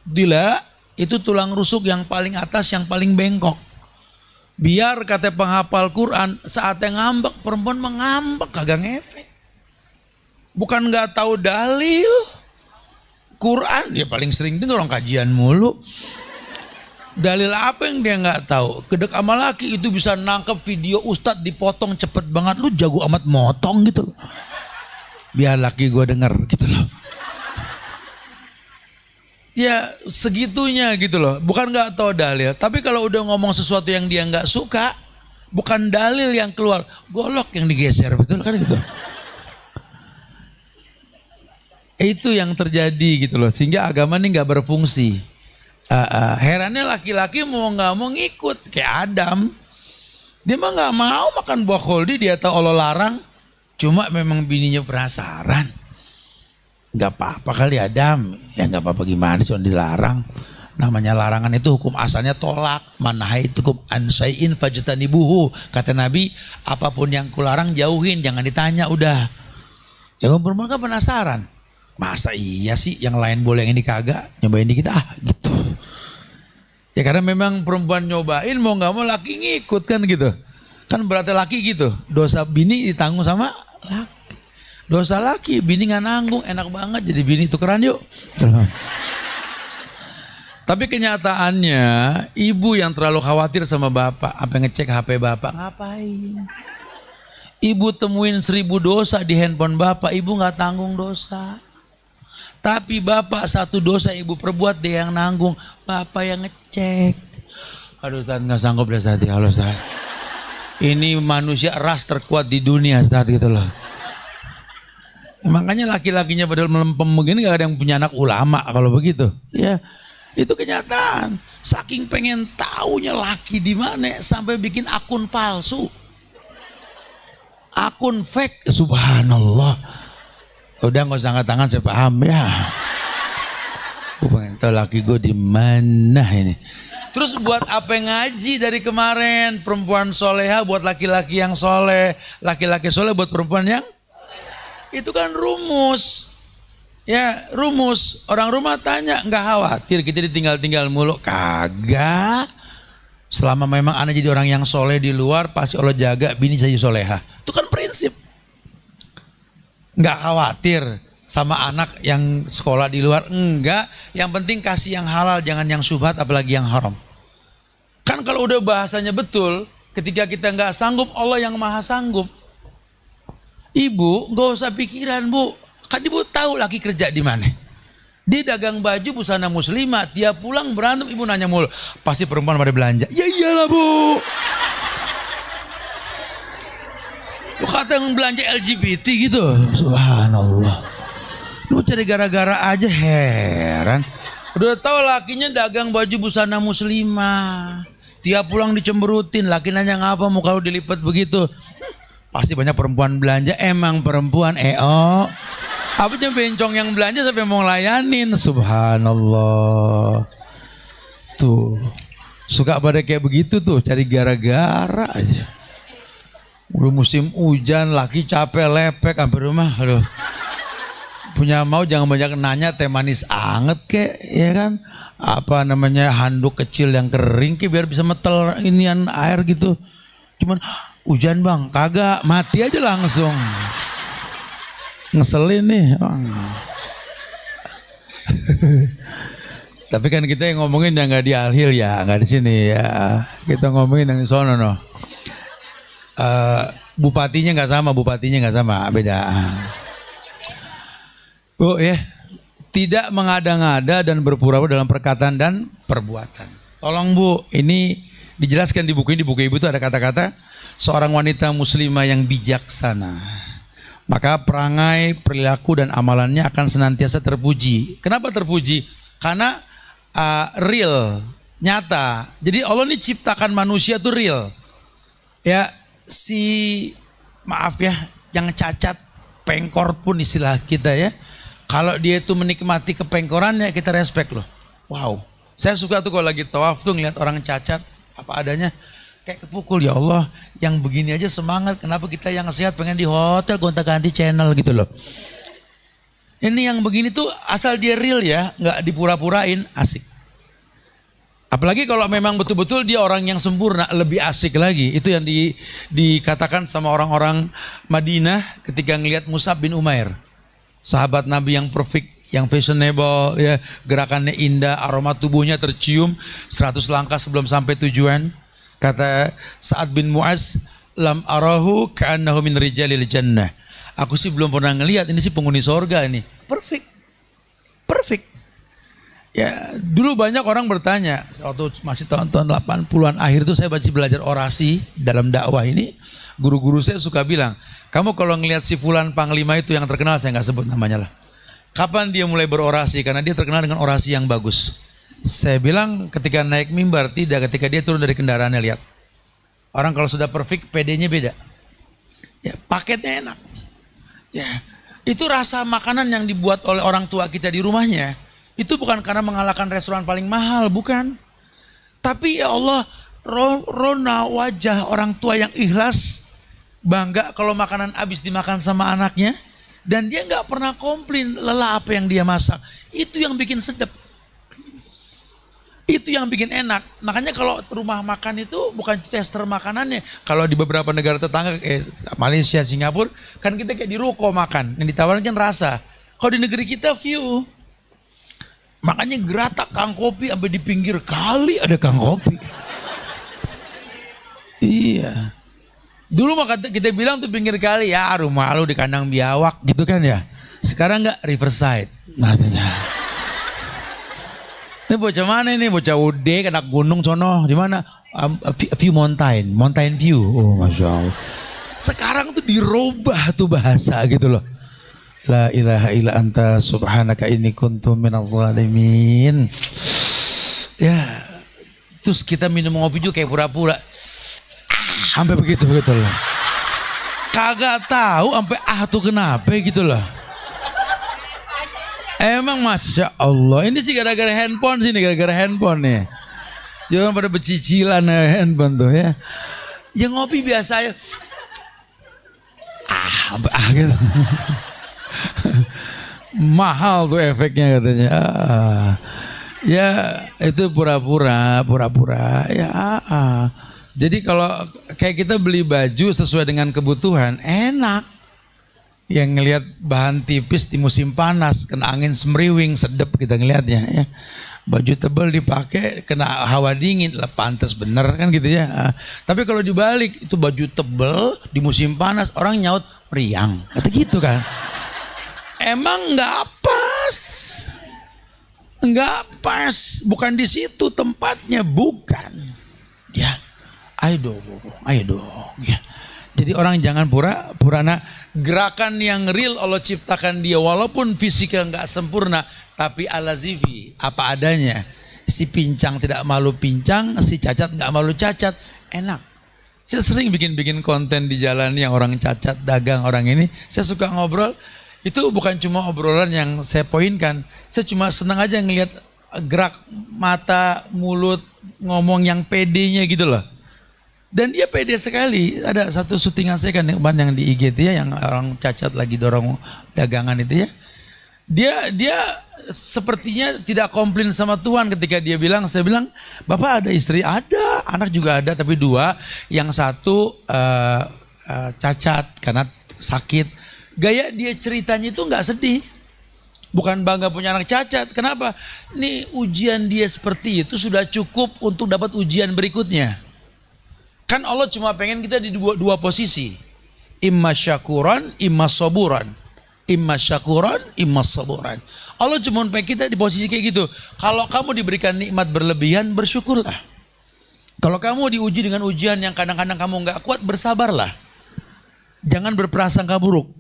Dila itu tulang rusuk yang paling atas, yang paling bengkok. Biar kata penghafal Quran, saatnya ngambek, perempuan mengambek, kagak ngefek. Bukan nggak tahu dalil Quran, dia paling sering dengar orang kajian mulu. Dalil apa yang dia nggak tahu? Kedek sama laki itu bisa nangkep video ustadz dipotong cepet banget, lu jago amat motong gitu loh. Biar laki gue denger gitu loh. Ya segitunya gitu loh. Bukan nggak tahu dalil, tapi kalau udah ngomong sesuatu yang dia nggak suka, bukan dalil yang keluar, golok yang digeser, betul kan gitu. Itu yang terjadi gitu loh, sehingga agama ini nggak berfungsi. Herannya laki-laki mau nggak mau ngikut kayak Adam. Dia mah nggak mau makan buah kholdi, dia tahu Allah larang. Cuma memang bininya penasaran. Nggak apa-apa kali Adam, ya nggak apa-apa gimana sih dilarang. Namanya larangan itu hukum asalnya tolak. Manhaitukum an syai'in fajtanibuhu. Kata Nabi, apapun yang kularang jauhin, jangan ditanya udah. Ya perempuan kan penasaran. Masa iya sih yang lain boleh yang ini kagak, nyobain dikit gitu. Ya karena memang perempuan nyobain mau nggak mau laki ngikut kan gitu. Kan berarti laki gitu, dosa bini ditanggung sama laki. Dosa laki bini nggak nanggung, enak banget jadi bini tukeran yuk. Tapi kenyataannya ibu yang terlalu khawatir sama bapak, apa ngecek HP bapak, ngapain? Ibu temuin 1000 dosa di handphone bapak, ibu nggak tanggung dosa. Tapi bapak satu dosa ibu perbuat, dia yang nanggung, bapak yang ngecek. Aduh Ustaz nggak sanggup deh Ustaz, halo Ustaz. Ini manusia ras terkuat di dunia Ustaz gitu loh. Makanya laki-lakinya padahal melempem begini gak ada yang punya anak ulama kalau begitu. Ya itu kenyataan. Saking pengen taunya laki di mana sampai bikin akun palsu, akun fake, subhanallah. Udah nggak usah angkat tangan, saya paham ya. Gue pengen tahu laki gue di mana ini. Terus buat apa ngaji dari kemarin? Perempuan soleha buat laki-laki yang soleh, laki-laki soleh buat perempuan yang itu kan rumus. Ya rumus. Orang rumah tanya, nggak khawatir kita ditinggal-tinggal mulu? Kagak. Selama memang anak jadi orang yang soleh di luar, pasti Allah jaga bini jadi soleha. Itu kan prinsip. Nggak khawatir sama anak yang sekolah di luar, enggak. Yang penting kasih yang halal, jangan yang syubhat, apalagi yang haram. Kan kalau udah bahasanya betul, ketika kita nggak sanggup, Allah yang maha sanggup. Ibu nggak usah pikiran bu, kan ibu tahu laki kerja di mana. Dia dagang baju busana muslimah, tiap pulang berantem, ibu nanya mulu, pasti perempuan pada belanja. Ya iyalah bu. Ternyata yang belanja LGBT gitu. Subhanallah. Lu cari gara-gara aja, heran. Udah tahu lakinya dagang baju busana muslimah. Tiap pulang dicemberutin, laki nanya ngapa mau kalau dilipat begitu. Pasti banyak perempuan belanja, emang perempuan Apanya bencong yang belanja sampai mau layanin. Subhanallah. Tuh, suka pada kayak begitu tuh, cari gara-gara aja. Udah musim hujan, laki capek lepek sampai rumah, aduh. Punya mau jangan banyak nanya, teh manis anget kek, ya kan? Apa namanya, handuk kecil yang kering kek biar bisa metel inian air gitu. Cuman hujan bang, kagak, mati aja langsung. Ngeselin nih. Tapi kan kita yang ngomongin yang nggak di Al-Hil ya, nggak di sini ya. Kita ngomongin yang di sono no. Bupatinya nggak sama, beda. Oh ya, tidak mengada-ngada dan berpura-pura dalam perkataan dan perbuatan. Tolong Bu, ini dijelaskan di buku ini, di buku Ibu itu ada kata-kata seorang wanita muslimah yang bijaksana. Maka perangai, perilaku dan amalannya akan senantiasa terpuji. Kenapa terpuji? Karena real, nyata. Jadi Allah ini ciptakan manusia tuh real. Ya, maaf ya, yang cacat, pengkor pun istilah kita ya. Kalau dia itu menikmati kepengkorannya, kita respect loh. Wow. Saya suka tuh kalau lagi tawaf tuh ngeliat orang cacat apa adanya, kayak kepukul, ya Allah, yang begini aja semangat, kenapa kita yang sehat pengen di hotel gonta-ganti channel gitu loh. Ini yang begini tuh asal dia real ya, nggak dipura-purain, asik. Apalagi kalau memang betul-betul dia orang yang sempurna, lebih asik lagi. Itu yang dikatakan sama orang-orang Madinah ketika ngelihat Mus'ab bin Umair. Sahabat Nabi yang perfect, yang fashionable, ya, gerakannya indah, aroma tubuhnya tercium 100 langkah sebelum sampai tujuan. Kata Sa'ad bin Mu'az, lam arahu ka'annahu min rijalil jannah. Aku sih belum pernah ngelihat, ini sih penghuni sorga ini. Perfect. Perfect. Ya, dulu banyak orang bertanya, waktu masih tahun-tahun 80-an akhir itu saya belajar orasi dalam dakwah ini. Guru-guru saya suka bilang, kamu kalau ngelihat si fulan panglima itu yang terkenal, saya nggak sebut namanya lah. Kapan dia mulai berorasi? Karena dia terkenal dengan orasi yang bagus. Saya bilang ketika naik mimbar, tidak, ketika dia turun dari kendaraannya, lihat. Orang kalau sudah perfect, PD-nya beda. Ya, paketnya enak. Ya, itu rasa makanan yang dibuat oleh orang tua kita di rumahnya. Itu bukan karena mengalahkan restoran paling mahal, bukan. Tapi ya Allah, rona wajah orang tua yang ikhlas, bangga kalau makanan habis dimakan sama anaknya, dan dia nggak pernah komplain lelah apa yang dia masak. Itu yang bikin sedap. Itu yang bikin enak. Makanya kalau rumah makan itu bukan tester makanannya. Kalau di beberapa negara tetangga, Malaysia, Singapura, kan kita kayak di ruko makan. Yang ditawarin kan rasa. Kalau di negeri kita view. Makanya geratak kang kopi sampai di pinggir kali ada kang kopi. Iya. Dulu mah kita bilang tuh pinggir kali, ya rumah lu di kandang biawak gitu kan ya. Sekarang enggak, Riverside maksudnya. Ini bocah mana ini? Bocah ude anak gunung sono. Di mana? View mountain view. Oh, Masya Allah. Sekarang tuh dirubah tuh bahasa gitu loh. La ilaha illa anta subhanaka inni kuntu minaz zalimin. Ya, terus kita minum ngopi juga kayak pura-pura. Sampai begitu loh. Kagak tahu sampai tuh kenapa gitu loh. Emang Masya Allah, ini sih gara-gara handphone nih. Jangan pada becicilan handphone tuh ya. Yang ngopi biasa ya. Gitu. Mahal tuh efeknya katanya. Ya itu pura-pura. Ya. Jadi kalau kayak kita beli baju sesuai dengan kebutuhan, enak. Yang ngelihat bahan tipis di musim panas, kena angin semriwing, sedap kita ngelihatnya ya. Baju tebal dipakai, kena hawa dingin, lah pantas bener kan gitu ya. Tapi kalau dibalik, itu baju tebal di musim panas, orang nyaut meriang, kata gitu kan. Emang nggak pas. Nggak pas, bukan di situ tempatnya, bukan. Ya, ayo dong ya. Jadi orang jangan pura-pura. Nah, gerakan yang real Allah ciptakan dia walaupun fisiknya nggak sempurna, tapi ala zifi, apa adanya. Si pincang tidak malu pincang, si cacat nggak malu cacat, enak. Saya sering bikin konten di jalan yang orang cacat, dagang orang ini. Saya suka ngobrol. Itu bukan cuma obrolan yang saya poinkan. Saya cuma senang aja ngelihat gerak mata, mulut, ngomong yang pedenya gitu loh. Dan dia pede sekali. Ada satu syutingan saya kan yang di IG itu ya, yang orang cacat lagi dorong dagangan itu ya. Dia sepertinya tidak komplain sama Tuhan ketika dia bilang, saya bilang, Bapak ada istri? Ada, anak juga ada, tapi 2. Yang satu cacat karena sakit. Gaya dia ceritanya itu nggak sedih. Bukan bangga punya anak cacat. Kenapa? Nih ujian dia seperti itu sudah cukup untuk dapat ujian berikutnya. Kan Allah cuma pengen kita di dua posisi. Imma syakuran, imma saburan. Imma syakuran, imma saburan. Allah cuma pengen kita di posisi kayak gitu. Kalau kamu diberikan nikmat berlebihan, bersyukurlah. Kalau kamu diuji dengan ujian yang kadang-kadang kamu nggak kuat, bersabarlah. Jangan berprasangka buruk.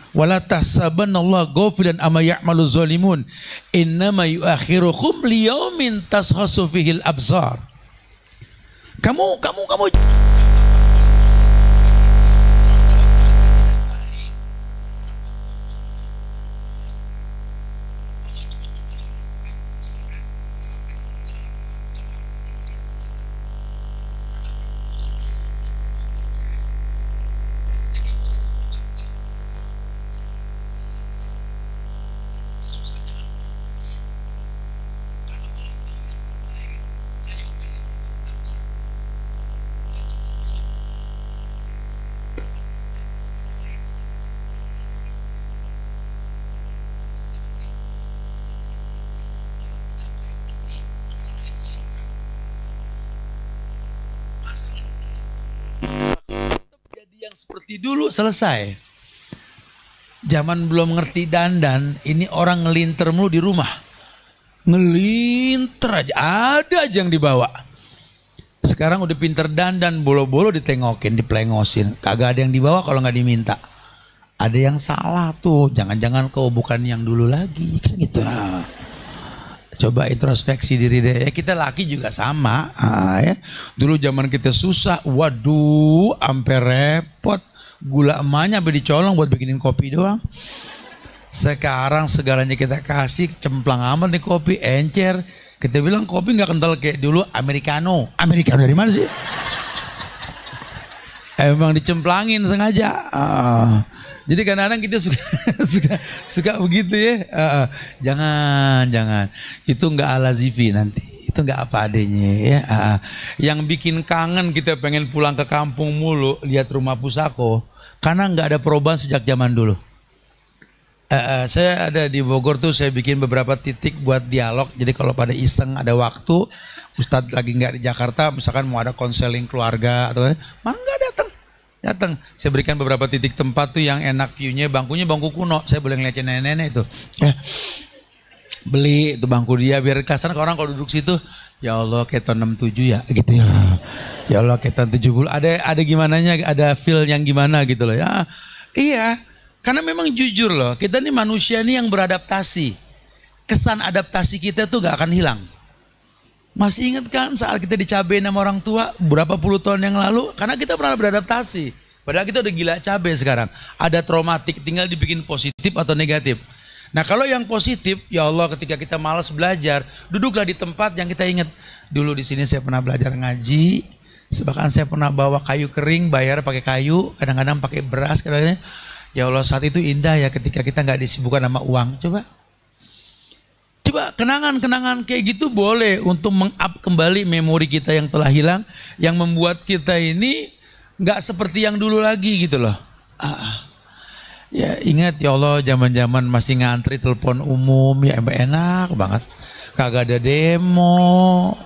Wala tahsabannallaha ghafilan amma ya'malu zalimun. Innama yuakhirukum liyaumin tashkhasu fihil absar. Kamu yang seperti dulu selesai. Zaman belum ngerti dandan, ini orang ngelinter mulu di rumah. Ngelinter aja, ada aja yang dibawa. Sekarang udah pinter dandan, bolo-bolo ditengokin, diplengosin. Kagak ada yang dibawa kalau nggak diminta. Ada yang salah tuh, jangan-jangan kau bukan yang dulu lagi, kan gitu. Coba introspeksi diri deh. Ya, kita laki juga sama. Ya. Dulu zaman kita susah, waduh, ampe repot. Gula emaknya sampai dicolong buat bikinin kopi doang. Sekarang segalanya kita kasih, cemplang amat nih kopi, encer. Kita bilang kopi nggak kental kayak dulu, americano. Americano dari mana sih? Emang dicemplangin sengaja. Jadi kadang-kadang kita suka begitu ya. Jangan. Itu nggak ala zifi nanti. Itu nggak apa adanya ya. Yang bikin kangen kita pengen pulang ke kampung mulu, lihat rumah pusako. Karena nggak ada perubahan sejak zaman dulu. Saya ada di Bogor tuh, saya bikin beberapa titik buat dialog. Jadi kalau pada iseng ada waktu, Ustadz lagi nggak di Jakarta, misalkan mau ada konseling keluarga atau mangga datang. Saya berikan beberapa titik tempat tuh yang enak view-nya, bangkunya bangku kuno. Saya boleh ngeliatin nenek-nenek itu. Beli itu bangku dia biar kasar ke orang kalau duduk situ. Ya Allah kayak tahun 67 ya gitu ya. Ya Allah kayak tahun 70. Ada gimananya, ada feel yang gimana gitu loh ya. Iya. Karena memang jujur loh, kita nih manusia nih yang beradaptasi. Kesan adaptasi kita tuh gak akan hilang. Masih ingat kan saat kita dicabain sama orang tua berapa puluh tahun yang lalu? Karena kita pernah beradaptasi. Padahal kita udah gila cabai sekarang. Ada traumatik, tinggal dibikin positif atau negatif. Nah kalau yang positif, ya Allah ketika kita malas belajar, duduklah di tempat yang kita ingat. Dulu di sini saya pernah belajar ngaji. Bahkan saya pernah bawa kayu kering, bayar pakai kayu, kadang-kadang pakai beras. Kadang-kadang, ya Allah saat itu indah ya ketika kita nggak disibukkan sama uang. Coba kenangan-kenangan kayak gitu boleh untuk meng-up kembali memori kita yang telah hilang, yang membuat kita ini nggak seperti yang dulu lagi gitu loh. Ya ingat ya Allah zaman-zaman masih ngantri telepon umum ya enak banget. Kagak ada demo,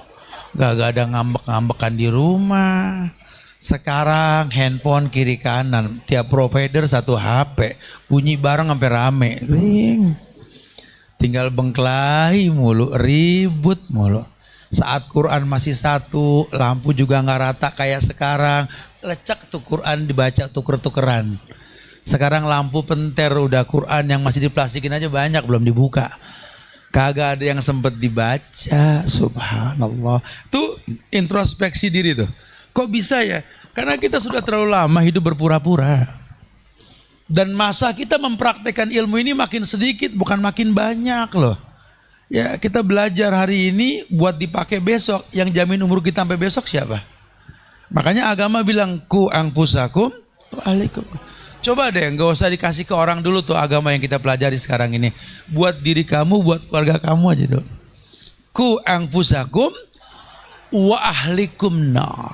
kagak ada ngambek-ngambekan di rumah. Sekarang handphone kiri kanan, tiap provider satu HP, bunyi bareng sampai rame. Tinggal bengkelahi mulu, ribut mulu. Saat Quran masih satu, lampu juga nggak rata kayak sekarang, lecek tuh Quran dibaca tuker-tukeran. Sekarang lampu penter udah, Quran yang masih diplastikin aja banyak belum dibuka. Kagak ada yang sempet dibaca, subhanallah. Tuh introspeksi diri tuh. Kok bisa ya? Karena kita sudah terlalu lama hidup berpura-pura. Dan masa kita mempraktekkan ilmu ini makin sedikit, bukan makin banyak loh. Ya kita belajar hari ini buat dipakai besok. Yang jamin umur kita sampai besok siapa? Makanya agama bilang ku anfusakum wa'alaikum. Coba deh gak usah dikasih ke orang dulu tuh agama yang kita pelajari sekarang ini. Buat diri kamu, buat keluarga kamu aja dulu. Ku anfusakum wa ahlikum nar.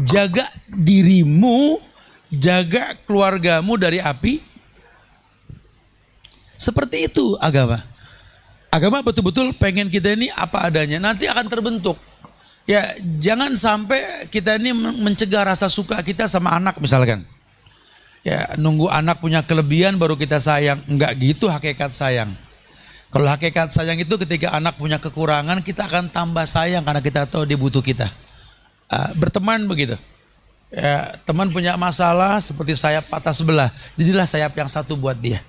Jaga dirimu, jaga keluargamu dari api. Seperti itu agama. Agama betul-betul pengen kita ini apa adanya, nanti akan terbentuk. Ya jangan sampai kita ini mencegah rasa suka kita sama anak misalkan. Ya nunggu anak punya kelebihan baru kita sayang. Enggak gitu hakikat sayang. Kalau hakikat sayang itu ketika anak punya kekurangan kita akan tambah sayang karena kita tahu dia butuh kita. Berteman begitu. Ya, teman punya masalah seperti sayap patah sebelah, jadilah sayap yang satu buat dia.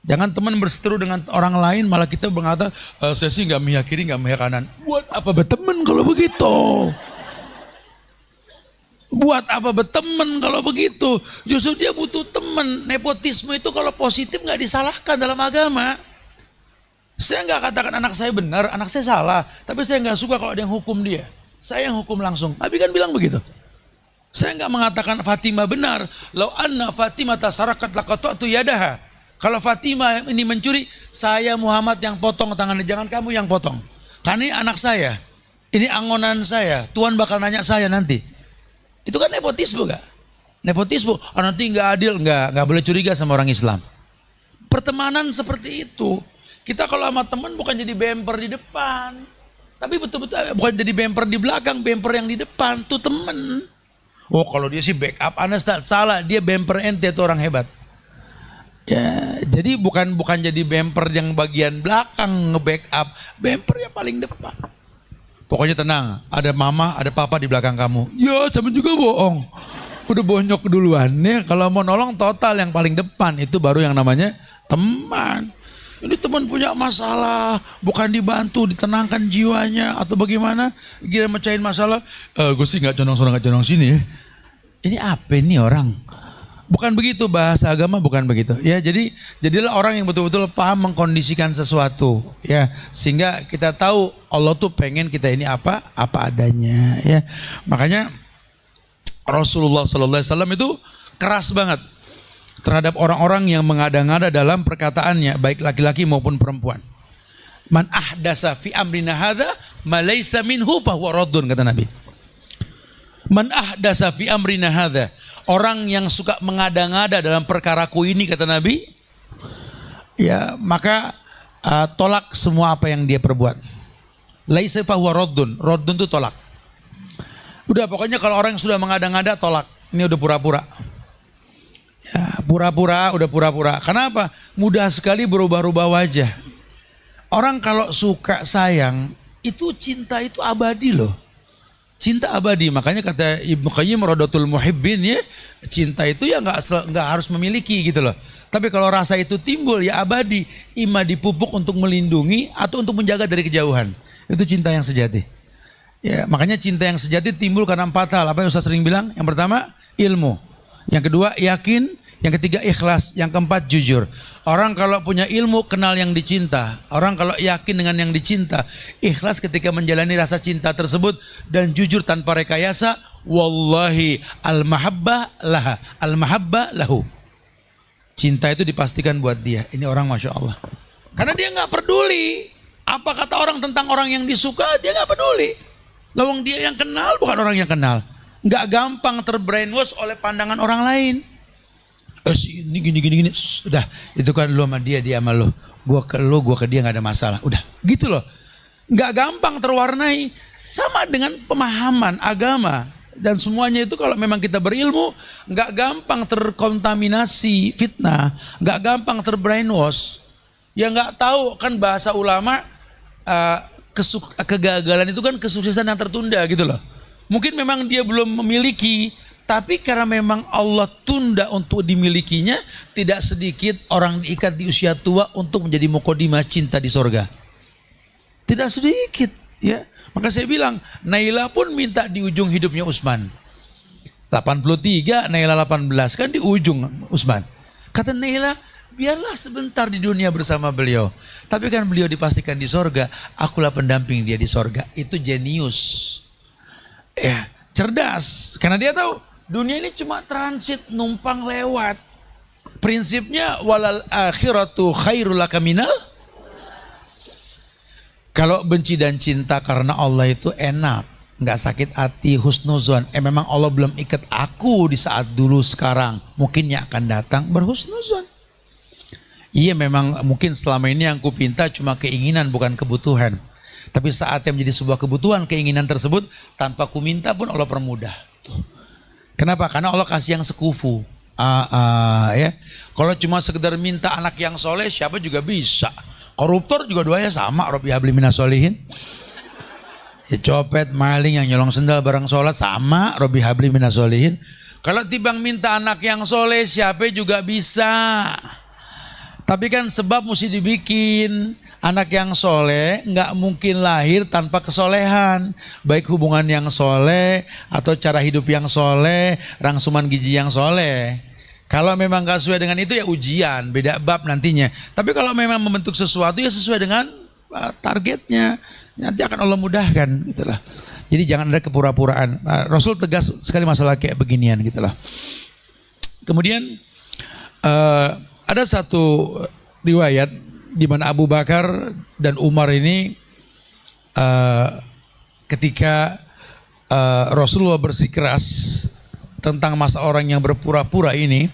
Jangan teman berseteru dengan orang lain malah kita berkata saya sih nggak mihak kiri nggak mihak kanan. Buat apa berteman kalau begitu? Buat apa berteman kalau begitu? Justru dia butuh teman. Nepotisme itu kalau positif nggak disalahkan dalam agama. Saya nggak katakan anak saya benar, anak saya salah. Tapi saya nggak suka kalau ada yang hukum dia. Saya yang hukum langsung. Nabi kan bilang begitu. Saya nggak mengatakan Fatimah benar. Lau anna Fatimah tasarakat laqata'tu yadaha. Kalau Fatimah ini mencuri, saya Muhammad yang potong tangannya, jangan kamu yang potong. Karena ini anak saya, ini angonan saya, Tuhan bakal nanya saya nanti. Itu kan nepotisme gak? Nepotisme, nanti nggak adil, nggak boleh curiga sama orang Islam. Pertemanan seperti itu. Kita kalau sama teman bukan jadi bemper di depan, tapi betul-betul bukan jadi bemper di belakang, bemper yang di depan tuh temen. Oh kalau dia sih backup, Anda salah, dia bemper ente tuh orang hebat. Ya, jadi bukan jadi bumper yang bagian belakang nge-backup, bumper yang paling depan. Pokoknya tenang, ada mama, ada papa di belakang kamu. Ya, sama juga bohong. Udah bonyok duluan ya. Kalau mau nolong total yang paling depan itu baru yang namanya teman. Ini teman punya masalah, bukan dibantu, ditenangkan jiwanya atau bagaimana? Gila mecahin masalah. Gue sih nggak condong sini ya. Ini apa ini orang? Bukan begitu bahasa agama, bukan begitu. Ya, jadilah orang yang betul-betul paham mengkondisikan sesuatu, ya, sehingga kita tahu Allah tuh pengen kita ini apa adanya, ya. Makanya Rasulullah SAW itu keras banget terhadap orang-orang yang mengada-ngada dalam perkataannya, baik laki-laki maupun perempuan. Man ahdasa fi amrina hadza ma laysa minhu fa huwa raddun, kata Nabi. Man ahdasa fi amrina hadza, orang yang suka mengada-ngada dalam perkaraku ini, kata Nabi, ya maka tolak semua apa yang dia perbuat. Laisa fa huwa raddun, raddun itu tolak. Udah pokoknya kalau orang yang sudah mengada-ngada tolak. Ini udah pura-pura. Ya, pura-pura, udah pura-pura. Kenapa? Mudah sekali berubah-ubah wajah. Orang kalau suka sayang, itu cinta itu abadi loh. Cinta abadi, makanya kata Ibnu Qayyim Radatul Muhibbin ya, cinta itu ya nggak harus memiliki gitu loh. Tapi kalau rasa itu timbul ya abadi, ima dipupuk untuk melindungi atau untuk menjaga dari kejauhan. Itu cinta yang sejati. Ya, makanya cinta yang sejati timbul karena 4 hal. Apa yang Ustaz sering bilang? Yang pertama, ilmu. Yang kedua, yakin. Yang ketiga, ikhlas. Yang keempat, jujur. Orang kalau punya ilmu, kenal yang dicinta. Orang kalau yakin dengan yang dicinta, ikhlas ketika menjalani rasa cinta tersebut, dan jujur tanpa rekayasa. Wallahi al-mahabbah laha, al-mahabbah lahu. Cinta itu dipastikan buat dia. Ini orang Masya Allah. Karena dia gak peduli apa kata orang tentang orang yang disuka, dia gak peduli. Lawang dia yang kenal, bukan orang yang kenal. Gak gampang terbrainwash oleh pandangan orang lain. Ini gini. Udah, itu kan lu sama dia sama lu. Gua ke lu, gua ke dia, gak ada masalah. Udah, gitu loh. Gak gampang terwarnai. Sama dengan pemahaman agama. Dan semuanya itu kalau memang kita berilmu, gak gampang terkontaminasi fitnah. Gak gampang terbrainwash. Ya gak tahu kan bahasa ulama, kegagalan itu kan kesuksesan yang tertunda gitu loh. Mungkin memang dia belum memiliki, tapi karena memang Allah tunda untuk dimilikinya, tidak sedikit orang diikat di usia tua untuk menjadi mukodimah cinta di sorga. Tidak sedikit, ya. Maka saya bilang, Naila pun minta di ujung hidupnya Utsman. 83, Naila 18, kan di ujung Utsman. Kata Naila, biarlah sebentar di dunia bersama beliau. Tapi kan beliau dipastikan di sorga, akulah pendamping dia di sorga. Itu jenius. Ya, cerdas. Karena dia tahu, dunia ini cuma transit, numpang lewat. Prinsipnya, walal akhiratu khairul laka minal. Kalau benci dan cinta karena Allah itu enak, nggak sakit hati, husnuzon. Memang Allah belum ikat aku di saat dulu sekarang, mungkin yang akan datang berhusnuzon. Iya memang mungkin selama ini yang ku pinta cuma keinginan bukan kebutuhan. Tapi saatnya menjadi sebuah kebutuhan, keinginan tersebut tanpa ku minta pun Allah permudah. Kenapa? Karena Allah kasih yang sekufu. Ya. Kalau cuma sekedar minta anak yang soleh, siapa juga bisa. Koruptor juga doanya sama, Rabbi habli minas sholihin. Ya, copet, maling, yang nyolong sendal barang sholat sama, Rabbi habli minas sholihin. Kalau tibang minta anak yang soleh, siapa juga bisa. Tapi kan sebab mesti dibikin. Anak yang soleh nggak mungkin lahir tanpa kesolehan. Baik hubungan yang soleh atau cara hidup yang soleh, rangsuman gizi yang soleh. Kalau memang nggak sesuai dengan itu ya ujian, beda bab nantinya. Tapi kalau memang membentuk sesuatu ya sesuai dengan targetnya, nanti akan Allah mudahkan gitulah. Jadi jangan ada kepura-puraan. Rasul tegas sekali masalah kayak beginian gitulah. Kemudian ada satu riwayat di mana Abu Bakar dan Umar ini ketika Rasulullah bersikeras tentang masalah orang yang berpura-pura ini,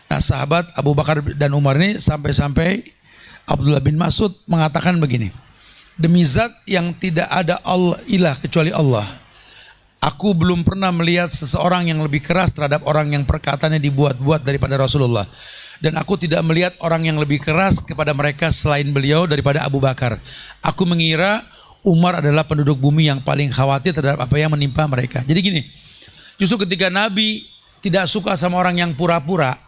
nah sahabat Abu Bakar dan Umar ini sampai-sampai Abdullah bin Mas'ud mengatakan begini, demi zat yang tidak ada Allah ilah kecuali Allah, aku belum pernah melihat seseorang yang lebih keras terhadap orang yang perkataannya dibuat-buat daripada Rasulullah. Dan aku tidak melihat orang yang lebih keras kepada mereka selain beliau daripada Abu Bakar. Aku mengira Umar adalah penduduk bumi yang paling khawatir terhadap apa yang menimpa mereka. Jadi gini, justru ketika Nabi tidak suka sama orang yang pura-pura,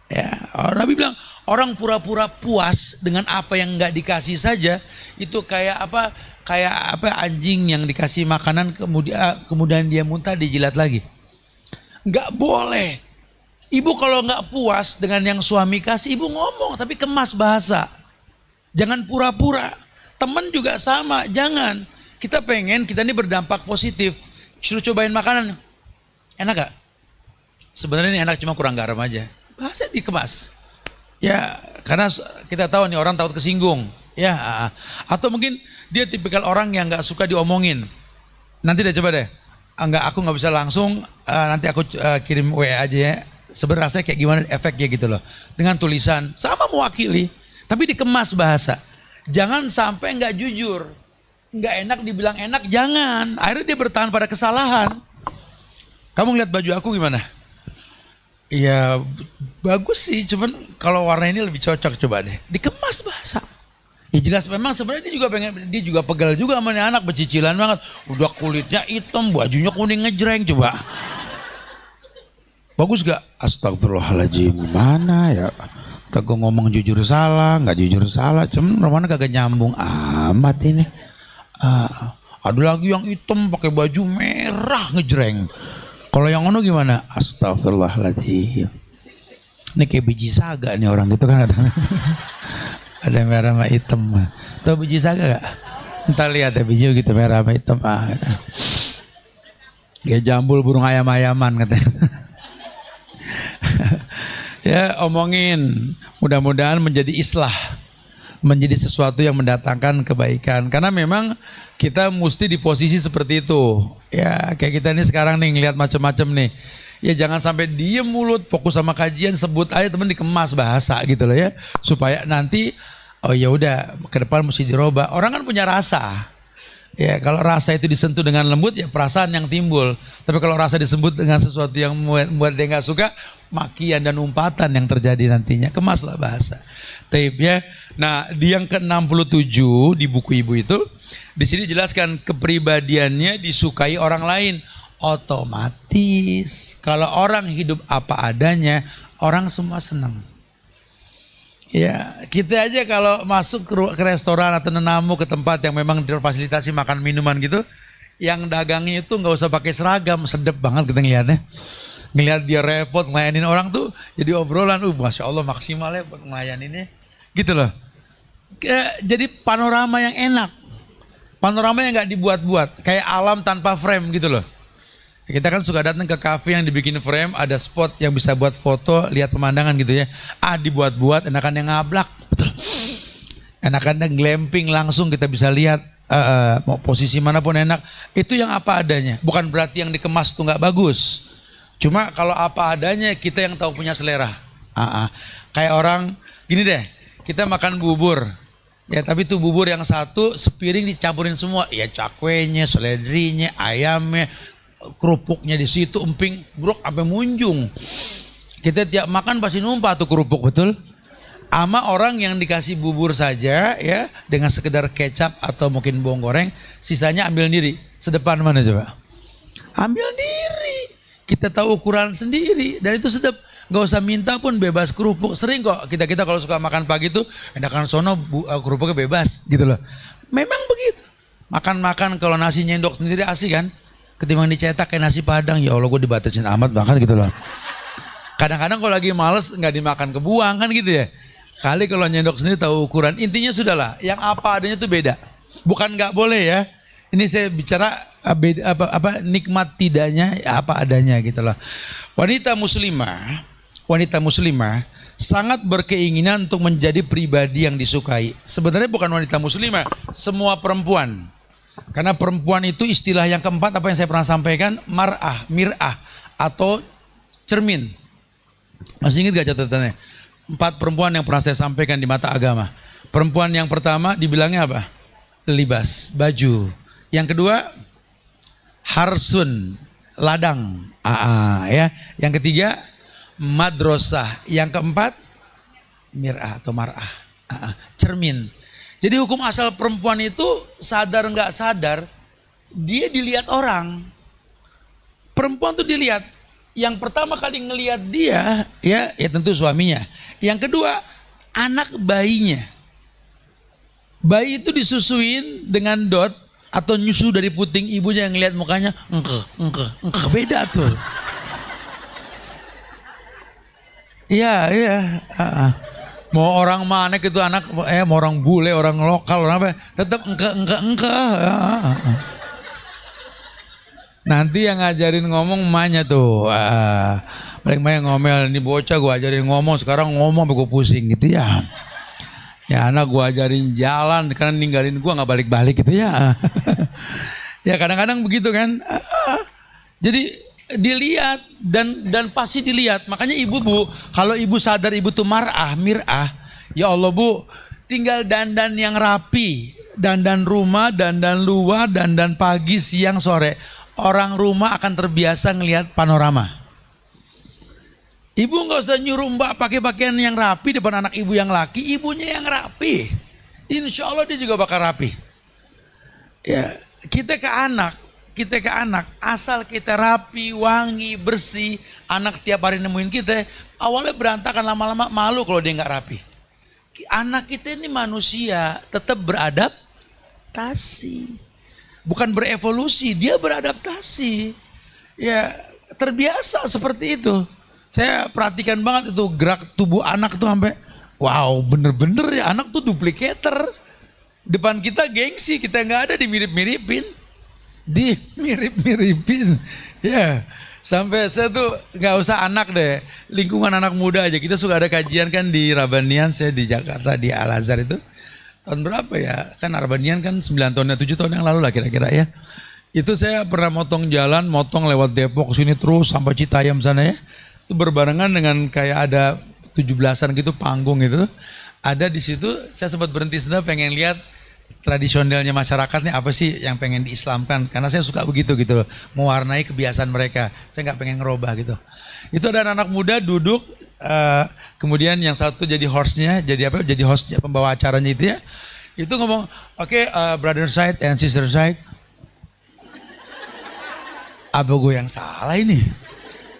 ya, Nabi bilang orang pura-pura puas dengan apa yang nggak dikasih saja, itu kayak apa? Kayak apa anjing yang dikasih makanan kemudian dia muntah dijilat lagi. Nggak boleh. Ibu kalau nggak puas dengan yang suami kasih, ibu ngomong tapi kemas bahasa. Jangan pura-pura. Teman juga sama, jangan. Kita pengen kita ini berdampak positif. Suruh cobain makanan. Enak gak? Sebenarnya ini enak cuma kurang garam aja. Bahasa dikemas. Ya, karena kita tahu nih orang takut kesinggung. Ya, atau mungkin dia tipikal orang yang nggak suka diomongin. Nanti deh coba deh. Aku nggak bisa langsung. Nanti aku kirim WA aja ya. Sebenarnya kayak gimana efeknya gitu loh. Dengan tulisan sama mewakili, tapi dikemas bahasa. Jangan sampai nggak jujur, nggak enak dibilang enak, jangan. Akhirnya dia bertahan pada kesalahan. Kamu ngeliat baju aku gimana? Iya bagus sih, cuman kalau warna ini lebih cocok, coba deh. Dikemas bahasa. Ya jelas memang sebenarnya dia juga pegal juga sama anak, becicilan banget. Udah kulitnya hitam, bajunya kuning ngejreng, coba. Bagus gak? Astagfirullahaladzim, gimana ya? Kita ngomong jujur salah, nggak jujur salah, cuman mana kagak nyambung amat ini. Ada lagi yang hitam pakai baju merah ngejreng. Kalau yang ono gimana? Astagfirullahaladzim. Ini kayak biji saga nih orang gitu kan. Ada merah sama hitam. Tahu biji saga gak? Entar lihat ya biji gitu merah sama hitam. Ya jambul burung ayam-ayaman katanya. Ya omongin, mudah-mudahan menjadi islah, menjadi sesuatu yang mendatangkan kebaikan. Karena memang kita mesti di posisi seperti itu. Ya kayak kita ini sekarang nih ngelihat macam-macam nih. Ya jangan sampai diem mulut, fokus sama kajian, sebut aja teman dikemas bahasa gitu loh ya. Supaya nanti oh ya udah ke depan mesti dirubah. Orang kan punya rasa. Ya kalau rasa itu disentuh dengan lembut ya perasaan yang timbul. Tapi kalau rasa disebut dengan sesuatu yang membuat dia nggak suka, makian dan umpatan yang terjadi nantinya. Kemaslah bahasa. Taib ya. Nah di yang ke-67 di buku ibu itu Di sini jelaskan kepribadiannya disukai orang lain. Otomatis kalau orang hidup apa adanya, orang semua senang. Ya, kita aja kalau masuk ke restoran atau nenamu ke tempat yang memang terfasilitasi makan minuman gitu, yang dagangnya itu nggak usah pakai seragam, sedep banget kita ngeliatnya. Ngeliat dia repot ngelayanin orang tuh jadi obrolan, masya Allah maksimal ya buat ngelayaninnya, gitu loh. Jadi panorama yang enak, panorama yang nggak dibuat-buat, kayak alam tanpa frame gitu loh. Kita kan suka datang ke kafe yang dibikin frame, ada spot yang bisa buat foto, lihat pemandangan gitu ya. Dibuat-buat, enakan yang ngablak, betul. Enakan yang glamping langsung kita bisa lihat, mau posisi manapun enak. Itu yang apa adanya. Bukan berarti yang dikemas itu nggak bagus. Cuma kalau apa adanya kita yang tahu punya selera. Kayak orang gini deh, kita makan bubur. Ya tapi itu bubur yang satu sepiring dicampurin semua. Ya cakwenya, seledrinya, ayamnya, kerupuknya di situ, emping, brok sampai munjung. Kita tiap makan pasti numpah tuh kerupuk, betul? Ama orang yang dikasih bubur saja ya dengan sekedar kecap atau mungkin bawang goreng, sisanya ambil sendiri. Sedepan mana coba? Ambil sendiri. Kita tahu ukuran sendiri dan itu sedap. Gak usah minta pun bebas kerupuk. Sering kok kita kalau suka makan pagi tuh enakan sono kerupuknya bebas gitu loh. Memang begitu. Makan-makan kalau nasi nyendok sendiri asik kan? Ketimbang dicetak kayak nasi padang, ya Allah gue dibatasin amat makan gitu loh. Kadang-kadang kalau lagi males nggak dimakan kebuang kan gitu ya. Kali kalau nyendok sendiri tahu ukuran, intinya sudahlah. Yang apa adanya itu beda. Bukan nggak boleh ya. Ini saya bicara beda, nikmat tidaknya ya apa adanya gitu loh. Wanita muslimah sangat berkeinginan untuk menjadi pribadi yang disukai. Sebenarnya bukan wanita muslimah, semua perempuan. Karena perempuan itu istilah yang keempat apa yang saya pernah sampaikan, mir'ah atau cermin. Masih ingat gak catatannya? 4 perempuan yang pernah saya sampaikan di mata agama. Perempuan yang pertama dibilangnya apa? Libas, baju. Yang kedua harsun, ladang. Ya. Yang ketiga madrasah. Yang keempat mir'ah atau mar'ah, cermin. Jadi hukum asal perempuan itu sadar nggak sadar dia dilihat orang. Perempuan tuh dilihat. Yang pertama kali ngelihat dia ya tentu suaminya. Yang kedua anak bayinya. Bayi itu disusuin dengan dot atau nyusu dari puting ibunya yang ngelihat mukanya engke beda tuh. Iya. Mau orang mana gitu anak, mau orang bule, orang lokal, orang apa, tetap engke. Nanti yang ngajarin ngomong emaknya tuh. Paling banyak ngomel, ini bocah gue ajarin ngomong, sekarang ngomong gue pusing gitu ya. Ya anak gue ajarin jalan, karena ninggalin gue gak balik-balik gitu ya. Ya kadang-kadang begitu kan. Jadi dilihat dan pasti dilihat. Makanya ibu kalau ibu sadar ibu tuh mir'ah, ya Allah bu, tinggal dandan yang rapi, dandan rumah, dandan luar, dandan pagi, siang, sore. Orang rumah akan terbiasa ngelihat panorama. Ibu nggak usah nyuruh mbak pakai pakaian yang rapi depan anak ibu yang laki, ibunya yang rapi. Insya Allah dia juga bakal rapi. Ya, kita ke anak, asal kita rapi, wangi, bersih, anak tiap hari nemuin kita, awalnya berantakan, lama-lama malu kalau dia nggak rapi. Anak kita ini manusia, tetap beradaptasi, bukan berevolusi, dia beradaptasi. Ya terbiasa seperti itu. Saya perhatikan banget itu gerak tubuh anak tuh sampai, wow bener-bener ya anak tuh duplikator. Depan kita gengsi, kita nggak ada dimirip-miripin. Dimirip-miripin ya, sampai saya tuh nggak usah anak deh, lingkungan anak muda aja. Kita suka ada kajian kan di Rabanian, saya di Jakarta di Al Azhar itu tahun berapa ya, kan Rabanian kan 9 tahun 7 tahun yang lalu lah kira-kira ya. Itu saya pernah motong jalan, motong lewat Depok sini terus sampai Citayam sana ya. Itu berbarengan dengan kayak ada 17-an gitu panggung itu. Ada di situ saya sempat berhenti sebentar pengen lihat tradisionalnya masyarakatnya apa sih yang pengen diislamkan, karena saya suka begitu gitu loh, mewarnai kebiasaan mereka. Saya nggak pengen ngerubah gitu. Itu ada anak muda duduk, kemudian yang satu jadi hostnya, jadi hostnya pembawa acaranya itu ya. Itu ngomong, oke, brother side and sister side. Apa gue yang salah ini?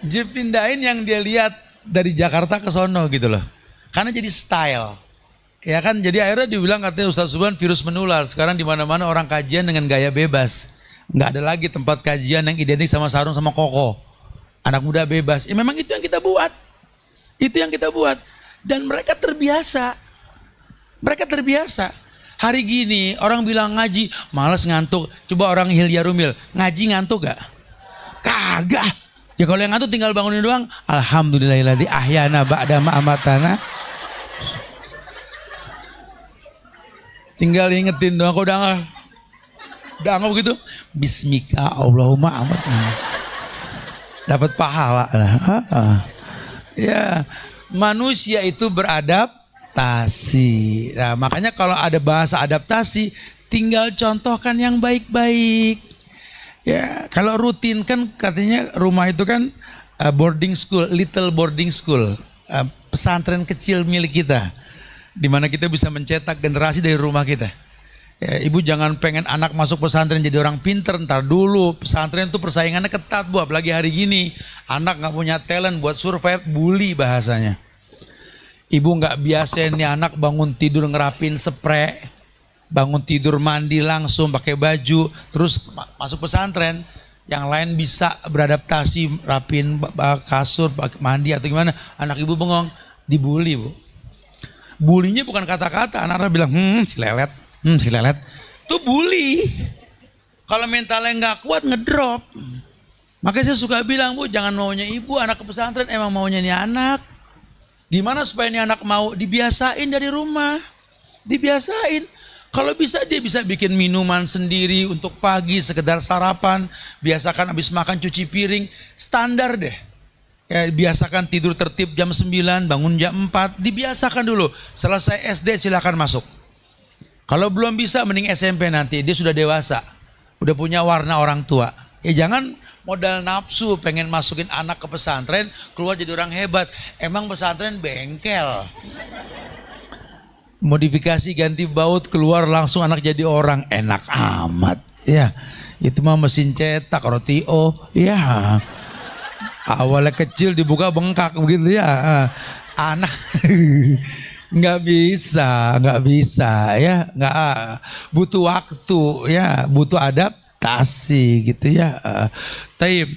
Dia pindahin yang dia lihat dari Jakarta ke sono gitu loh. Karena jadi style. Ya kan, jadi akhirnya dibilang katanya Ustaz Subhan virus menular. Sekarang di mana-mana orang kajian dengan gaya bebas. Nggak ada lagi tempat kajian yang identik sama sarung sama koko. Anak muda bebas. Ya memang itu yang kita buat. Itu yang kita buat. Dan mereka terbiasa. Mereka terbiasa. Hari gini orang bilang ngaji, malas ngantuk. Coba orang Hilya Rumil, ngaji ngantuk gak? Kagak. Ya kalau yang ngantuk tinggal bangunin doang. Alhamdulillahilladzi ahyana ba'da ma amatana. Tinggal ingetin doang, kok udah nggak begitu. Bismika Allahumma amatna. Dapat pahala. Ya, manusia itu beradaptasi. Nah, makanya kalau ada bahasa adaptasi, tinggal contohkan yang baik-baik. Ya, kalau rutin kan katanya rumah itu kan boarding school, little boarding school, pesantren kecil milik kita, di mana kita bisa mencetak generasi dari rumah kita. Ya, ibu jangan pengen anak masuk pesantren jadi orang pinter, ntar dulu pesantren itu persaingannya ketat bu, apalagi hari gini anak nggak punya talent buat survive, bully bahasanya. Ibu nggak biasa nih anak bangun tidur ngerapin spray, bangun tidur mandi langsung pakai baju, terus masuk pesantren. Yang lain bisa beradaptasi rapin kasur, mandi atau gimana, anak ibu bengong, dibully bu. Bulinya bukan kata-kata, anak-anak bilang si lelet, itu bully. Kalau mentalnya nggak kuat ngedrop. Makanya saya suka bilang bu, jangan maunya ibu anak ke pesantren, emang maunya nih anak. Gimana supaya nih anak mau? Dibiasain dari rumah, dibiasain. Kalau bisa dia bisa bikin minuman sendiri untuk pagi sekedar sarapan. Biasakan habis makan cuci piring, standar deh. Ya, biasakan tidur tertib jam 9, bangun jam 4, dibiasakan dulu. Selesai SD silakan masuk. Kalau belum bisa mending SMP nanti, dia sudah dewasa. Udah punya warna orang tua. Ya jangan modal nafsu pengen masukin anak ke pesantren, keluar jadi orang hebat. Emang pesantren bengkel. Modifikasi ganti baut, keluar langsung anak jadi orang, enak amat. Ya, itu mah mesin cetak, roti ya. Awalnya kecil dibuka bengkak begitu ya. Anak nggak bisa ya, nggak, butuh waktu ya, butuh adaptasi gitu ya. Taib.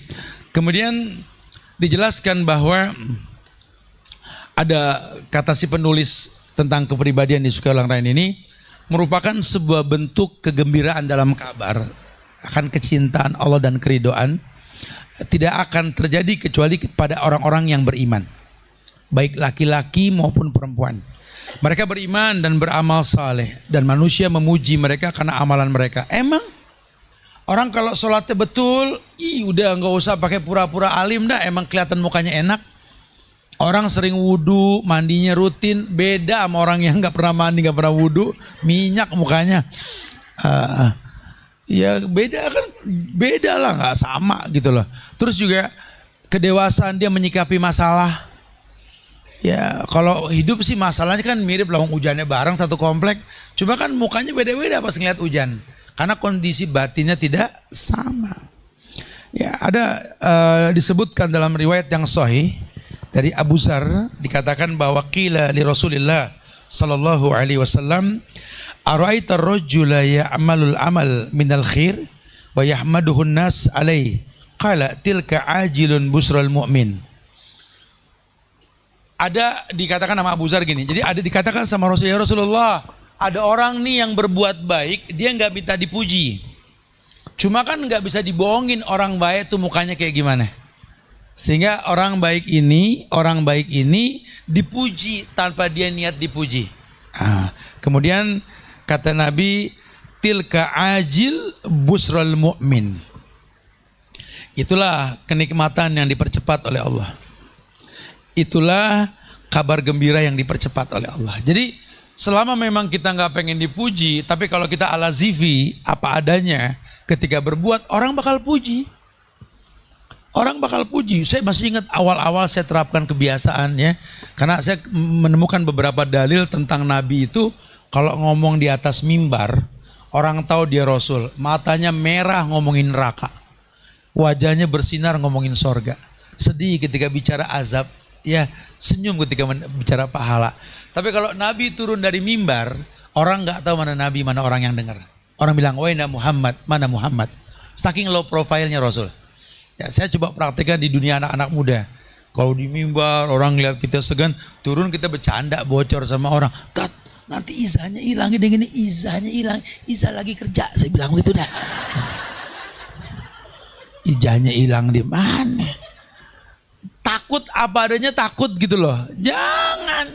Kemudian dijelaskan bahwa ada kata si penulis tentang kepribadian disukai orang lain ini merupakan sebuah bentuk kegembiraan dalam kabar akan kecintaan Allah dan keridoan. Tidak akan terjadi kecuali pada orang-orang yang beriman, baik laki-laki maupun perempuan. Mereka beriman dan beramal saleh, dan manusia memuji mereka karena amalan mereka. Emang orang kalau sholatnya betul, udah nggak usah pakai pura-pura alim dah, emang kelihatan mukanya enak. Orang sering wudhu, mandinya rutin, beda sama orang yang nggak pernah mandi, nggak pernah wudhu, minyak mukanya. Ya beda kan, beda lah, nggak sama gitu loh. Terus juga kedewasaan dia menyikapi masalah. Ya kalau hidup sih masalahnya kan mirip lah, hujannya bareng satu komplek. Cuma kan mukanya beda-beda pas ngeliat hujan, karena kondisi batinnya tidak sama. Ya ada disebutkan dalam riwayat yang sahih dari Abu Zar, dikatakan bahwa qila li Rasulillah sallallahu alaihi wasallam, ara'aita ar-rajula ya'malul amal minal khair wa yahmaduhun nas alaihi, qala tilka ajilun busral mu'min. Ada dikatakan sama Abu Zar gini, jadi ada dikatakan sama Rasulullah, ya Rasulullah, ada orang nih yang berbuat baik, dia nggak minta dipuji. Cuma kan nggak bisa dibohongin orang baik tuh mukanya kayak gimana. Sehingga orang baik ini dipuji tanpa dia niat dipuji. Kemudian kata Nabi, tilka ajil busral mu'min. Itulah kenikmatan yang dipercepat oleh Allah. Itulah kabar gembira yang dipercepat oleh Allah. Jadi selama memang kita nggak pengen dipuji, tapi kalau kita ala zifi, apa adanya, ketika berbuat orang bakal puji. Orang bakal puji. Saya masih ingat awal-awal saya terapkan kebiasaan ya, karena saya menemukan beberapa dalil tentang Nabi itu kalau ngomong di atas mimbar, orang tahu dia Rasul. Matanya merah ngomongin neraka. Wajahnya bersinar ngomongin sorga. Sedih ketika bicara azab. Ya, senyum ketika bicara pahala. Tapi kalau Nabi turun dari mimbar, orang nggak tahu mana Nabi, mana orang yang dengar. Orang bilang, "Waina Muhammad, mana Muhammad?" Saking low profile-nya Rasul. Ya, saya coba praktikkan di dunia anak-anak muda. Kalau di mimbar orang lihat kita segan, turun kita bercanda bocor sama orang. Tat, nanti izahnya hilang, gini izahnya hilang, izah lagi kerja. Saya bilang begitu dah. Izahnya hilang di mana? Takut apa adanya, takut gitu loh. Jangan.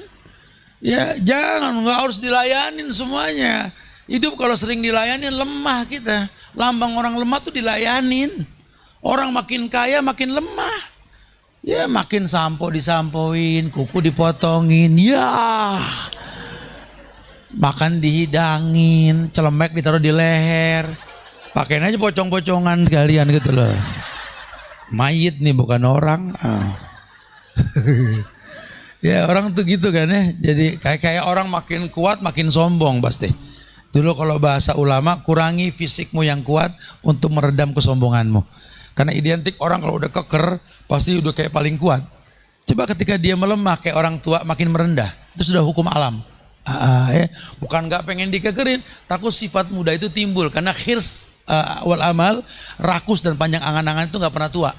Ya, jangan, nggak harus dilayanin semuanya. Hidup kalau sering dilayanin lemah kita. Lambang orang lemah tuh dilayanin. Orang makin kaya makin lemah. Ya, makin sampo disampoin, kuku dipotongin. Ya. Makan dihidangin, celemek ditaruh di leher. Pakein aja pocong-pocongan sekalian gitu loh. Mayit nih bukan orang. Ya, orang tuh gitu kan ya. Jadi kayak orang makin kuat makin sombong pasti. Dulu kalau bahasa ulama, kurangi fisikmu yang kuat untuk meredam kesombonganmu. Karena identik orang kalau udah keker pasti udah kayak paling kuat. Coba ketika dia melemah kayak orang tua makin merendah. Itu sudah hukum alam. Ya. Bukan gak pengen dikekerin, takut sifat muda itu timbul. Karena khirs wal amal, rakus dan panjang angan-angan itu gak pernah tua.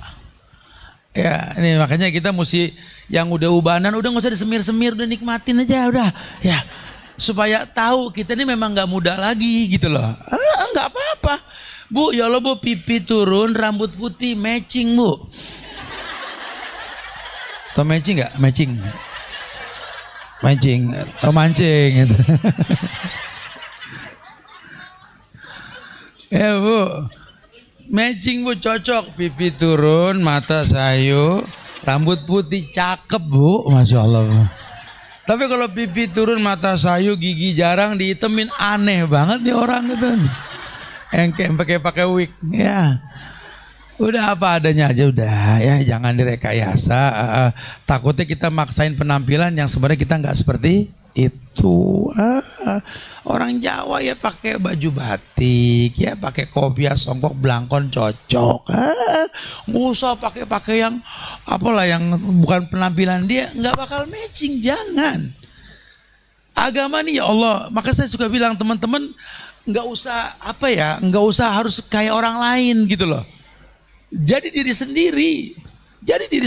Ya, ini makanya kita mesti yang udah ubanan udah gak usah disemir-semir, udah nikmatin aja udah. Ya, supaya tahu kita ini memang gak muda lagi gitu loh. Gak apa-apa. Bu, ya Allah bu, pipi turun, rambut putih, matching bu. Atau matching gak? Matching. Mancing. Oh mancing gitu. Ya bu, matching bu, cocok. Pipi turun, mata sayu, rambut putih, cakep bu. Masya Allah bu. Tapi kalau pipi turun, mata sayu, gigi jarang, dihitemin, aneh banget nih orang gitu. Yang pakai wig, ya udah apa adanya aja udah ya, jangan direkayasa. Takutnya kita maksain penampilan yang sebenarnya kita nggak seperti itu. Orang Jawa ya pakai baju batik, ya pakai kopiah songkok belangkon cocok. Nggak usah pakai yang apalah yang bukan penampilan dia, nggak bakal matching. Jangan. Agama nih ya Allah, maka saya suka bilang teman-teman, nggak usah nggak usah harus kayak orang lain gitu loh. Jadi diri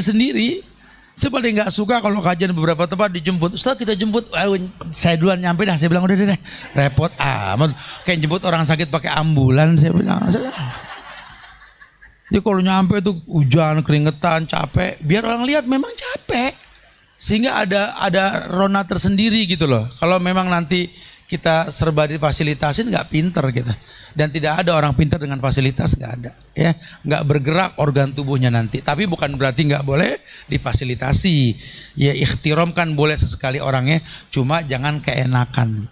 sendiri. Saya paling nggak suka kalau kajian beberapa tempat dijemput. Ustaz kita jemput, saya duluan nyampe dah. Saya bilang udah deh, repot amat. Kayak jemput orang sakit pakai ambulan. Saya bilang. Jadi kalau nyampe tuh hujan, keringetan, capek, biar orang lihat memang capek. Sehingga ada rona tersendiri gitu loh. Kalau memang nanti kita serba difasilitasin nggak pinter kita. Dan tidak ada orang pintar dengan fasilitas, nggak ada, ya, nggak bergerak organ tubuhnya nanti. Tapi bukan berarti nggak boleh difasilitasi, ya ikhtiram kan boleh sesekali orangnya, cuma jangan keenakan.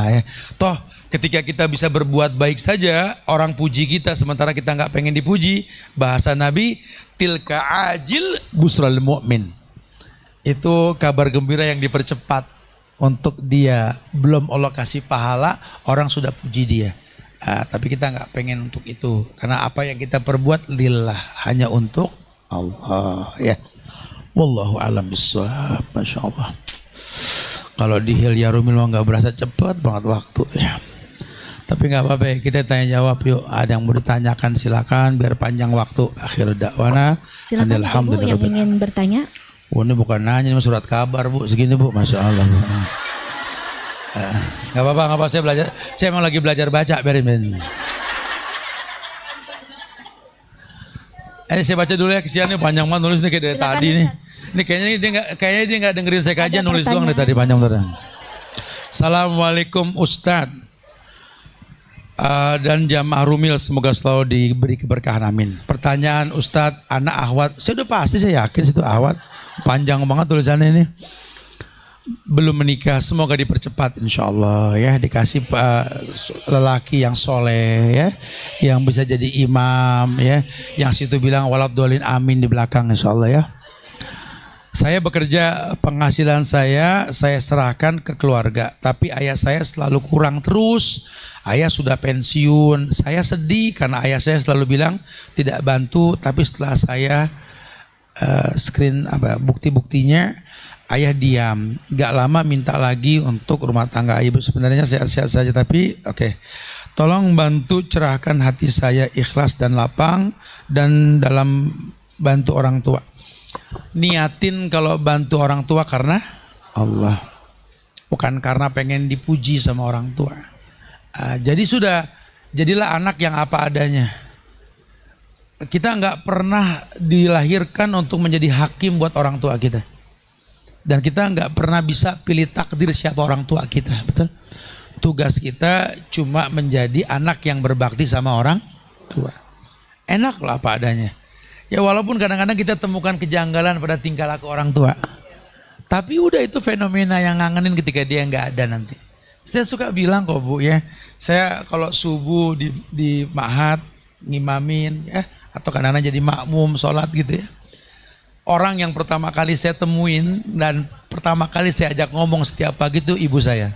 Ya. Toh ketika kita bisa berbuat baik saja, orang puji kita sementara kita nggak pengen dipuji. Bahasa Nabi, tilka ajil busral mu'min. Itu kabar gembira yang dipercepat untuk dia. Belum Allah kasih pahala, orang sudah puji dia. Tapi kita nggak pengen untuk itu, karena apa yang kita perbuat lillah, hanya untuk Allah, ya. Wallahu a'lam bishawab. Masya Allah. Kalau di Hilyarumil nggak berasa cepat banget waktu, ya. Tapi nggak apa-apa ya, kita tanya jawab yuk. Ada yang mau ditanyakan silakan, biar panjang waktu. Akhir da'wana. Silakan Ibu yang ingin bertanya. Oh, ini bukan nanya, ini surat kabar bu, segini bu, Masya Allah. Gak apa-apa, saya belajar. Saya emang lagi belajar baca, biarin. Ini saya baca dulu ya, kesian nih panjang banget nulis nih kayak dari tadi nih. Ini kayaknya dia nggak dengerin saya kajian, nulis doang dari tadi panjang beneran. Assalamualaikum Ustadz dan jamaah Rumil, semoga selalu diberi keberkahan, amin. Pertanyaan Ustadz, anak akhwat, saya udah pasti, saya yakin itu akhwat. Panjang banget tulisannya ini. Belum menikah, semoga dipercepat insya Allah ya, dikasih lelaki yang soleh ya, yang bisa jadi imam ya, yang situ bilang waladhdallin amin di belakang insya Allah ya. Saya bekerja, penghasilan saya serahkan ke keluarga. Tapi ayah saya selalu kurang terus. Ayah sudah pensiun. Saya sedih karena ayah saya selalu bilang tidak bantu. Tapi setelah saya bukti-buktinya, ayah diam. Gak lama minta lagi untuk rumah tangga. Ibu sebenarnya sehat-sehat saja. Tapi oke. Tolong bantu cerahkan hati saya ikhlas dan lapang. Dan dalam bantu orang tua. Niatin kalau bantu orang tua karena Allah, bukan karena pengen dipuji sama orang tua. Jadilah anak yang apa adanya. Kita nggak pernah dilahirkan untuk menjadi hakim buat orang tua kita, dan kita nggak pernah bisa pilih takdir siapa orang tua kita, betul? Tugas kita cuma menjadi anak yang berbakti sama orang tua. Enak lah apa adanya. Ya walaupun kadang-kadang kita temukan kejanggalan pada tingkah laku orang tua. Tapi udah itu fenomena yang ngangenin ketika dia nggak ada nanti. Saya suka bilang kok Bu ya. Saya kalau subuh di ma'had ngimamin ya, atau kadang-kadang jadi makmum sholat gitu ya. Orang yang pertama kali saya temuin dan pertama kali saya ajak ngomong setiap pagi itu ibu saya.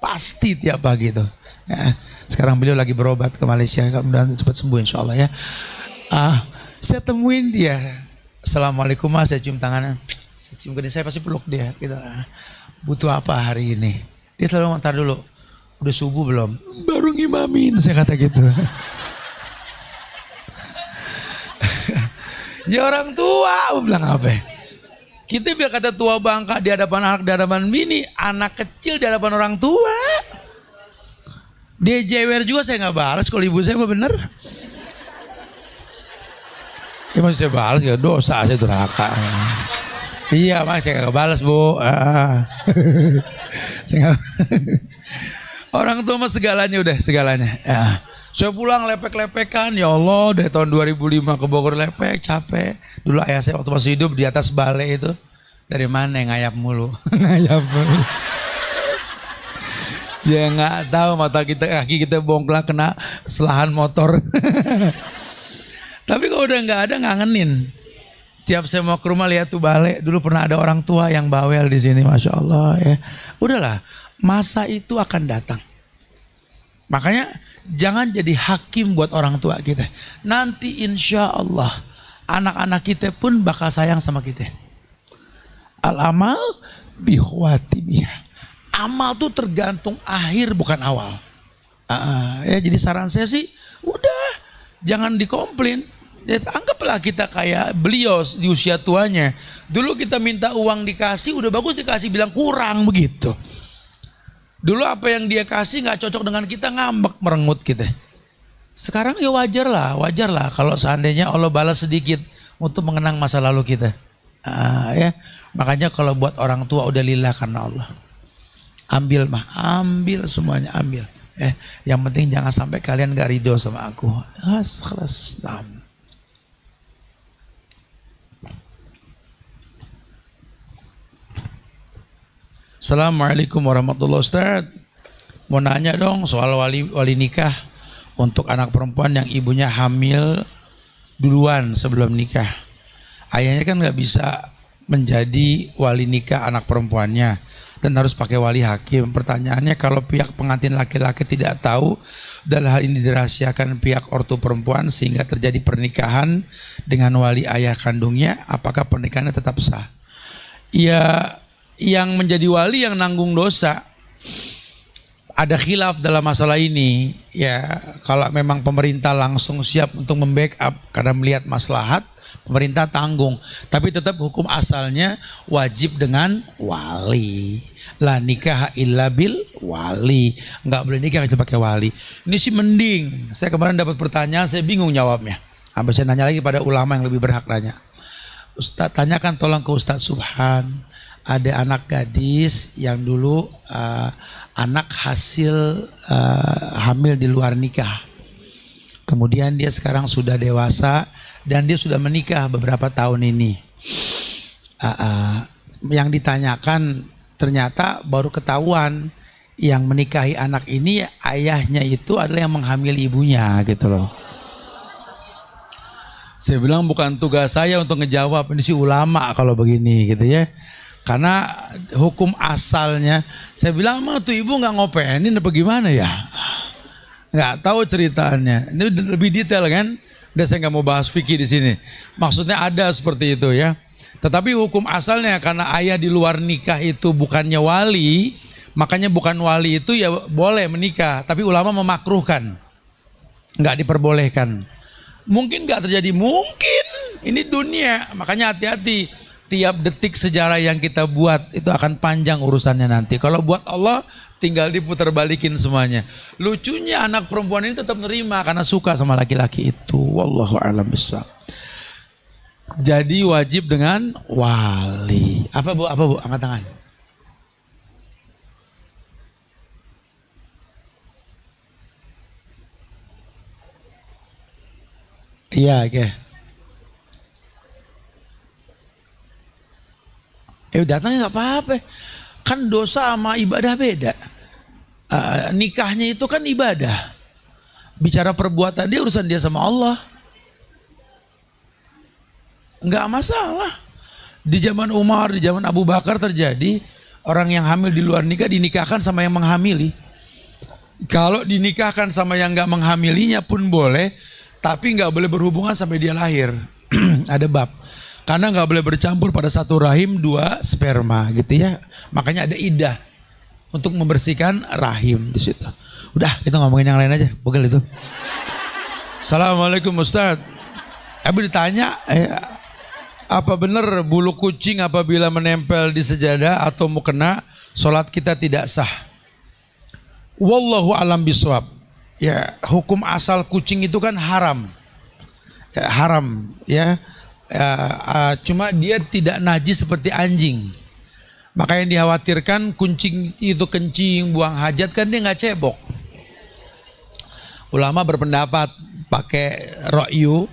Pasti tiap pagi itu. Ya, sekarang beliau lagi berobat ke Malaysia. Mudah-mudahan cepat sembuh insya Allah ya. Saya temuin dia, assalamualaikum mas, saya cium tangannya, saya cium gini, saya pasti peluk dia. Gitu. Butuh apa hari ini? Dia selalu ntar dulu, udah subuh belum? Baru ngimamin, saya kata gitu. Ya orang tua, bilang apa? Kita biar kata tua bangka di hadapan anak, di hadapan bini, anak kecil di hadapan orang tua. Dia jewer juga saya nggak balas, kalau ibu saya mah bener. Ya masih saya balas ya, dosa saya durhaka. Iya mas, saya gak balas Bu. Orang tua mas segalanya udah, segalanya. Ya. Saya pulang lepek-lepekan, ya Allah dari tahun 2005 ke Bogor lepek, capek. Dulu ayah saya waktu masih hidup di atas balai itu. Dari mana yang ngayap mulu? Ngayap mulu. Ya gak tahu mata kita, kaki kita bongklak kena selahan motor. Tapi kalau udah nggak ada ngangenin. Tiap saya mau ke rumah lihat tuh balai. Dulu pernah ada orang tua yang bawel di sini, masya Allah ya. Udahlah, masa itu akan datang. Makanya jangan jadi hakim buat orang tua kita. Nanti insya Allah anak-anak kita pun bakal sayang sama kita. Al-amal bihwati biha. Amal tuh tergantung akhir bukan awal. Ya jadi saran saya sih, udah jangan dikomplain. Ya, anggaplah kita kayak beliau di usia tuanya. Dulu kita minta uang dikasih, udah bagus dikasih bilang kurang begitu. Dulu apa yang dia kasih nggak cocok dengan kita, ngambek merengut kita. Sekarang ya wajar lah kalau seandainya Allah balas sedikit untuk mengenang masa lalu kita. Ya, makanya kalau buat orang tua udah lillah karena Allah. Ambil semuanya, ambil. Yang penting jangan sampai kalian gak ridho sama aku. Kelas 6. Assalamualaikum warahmatullahi wabarakatuh. Mau nanya dong soal wali nikah untuk anak perempuan yang ibunya hamil duluan sebelum nikah. Ayahnya kan nggak bisa menjadi wali nikah anak perempuannya dan harus pakai wali hakim. Pertanyaannya, kalau pihak pengantin laki-laki tidak tahu dan hal ini dirahasiakan pihak ortu perempuan sehingga terjadi pernikahan dengan wali ayah kandungnya, apakah pernikahannya tetap sah? Ya, yang menjadi wali yang nanggung dosa. Ada khilaf dalam masalah ini. Ya, kalau memang pemerintah langsung siap untuk membackup karena melihat maslahat, pemerintah tanggung. Tapi tetap hukum asalnya wajib dengan wali. La nikah illa bil wali. Enggak boleh nikah kecuali pakai wali. Ini sih mending. Saya kemarin dapat pertanyaan, saya bingung jawabnya. Sampai saya nanya lagi pada ulama yang lebih berhak nanya. Ustaz, tanyakan tolong ke Ustaz Subhan. Ada anak gadis yang dulu anak hasil hamil di luar nikah. Kemudian dia sekarang sudah dewasa dan dia sudah menikah beberapa tahun ini. Yang ditanyakan ternyata baru ketahuan yang menikahi anak ini ayahnya itu adalah yang menghamil ibunya gitu loh. Saya bilang bukan tugas saya untuk ngejawab, ini sih ulama kalau begini gitu ya. Karena hukum asalnya, saya bilang mah tuh ibu nggak ngopenin apa gimana ya? Nggak tahu ceritanya. Ini lebih detail kan? Udah saya nggak mau bahas fikih di sini. Maksudnya ada seperti itu ya. Tetapi hukum asalnya karena ayah di luar nikah itu bukannya wali, makanya bukan wali itu ya boleh menikah. Tapi ulama memakruhkan, nggak diperbolehkan. Mungkin nggak terjadi, mungkin ini dunia. Makanya hati-hati, tiap detik sejarah yang kita buat itu akan panjang urusannya nanti. Kalau buat Allah tinggal diputar balikin semuanya. Lucunya anak perempuan ini tetap nerima karena suka sama laki-laki itu. Wallahu a'lam bishawab. Jadi wajib dengan wali. Apa bu? Apa bu? Angkat tangan. Iya, oke. Datangnya nggak apa-apa. Kan dosa sama ibadah beda. Nikahnya itu kan ibadah. Bicara perbuatan dia urusan dia sama Allah. Nggak masalah. Di zaman Umar, di zaman Abu Bakar terjadi orang yang hamil di luar nikah dinikahkan sama yang menghamili. Kalau dinikahkan sama yang nggak menghamilinya pun boleh, tapi nggak boleh berhubungan sampai dia lahir. Ada bab. Karena nggak boleh bercampur pada satu rahim dua sperma gitu ya. Makanya ada iddah untuk membersihkan rahim di situ. Udah kita ngomongin yang lain aja. Pegel itu. Assalamualaikum Ustaz. Abi ditanya, apa benar bulu kucing apabila menempel di sejadah atau mukena sholat kita tidak sah? Wallahu alam biswab. Ya, hukum asal kucing itu kan haram. Ya, haram ya. Cuma dia tidak najis seperti anjing. Maka yang dikhawatirkan kucing itu kencing, buang hajat kan dia nggak cebok. Ulama berpendapat pakai ra'yu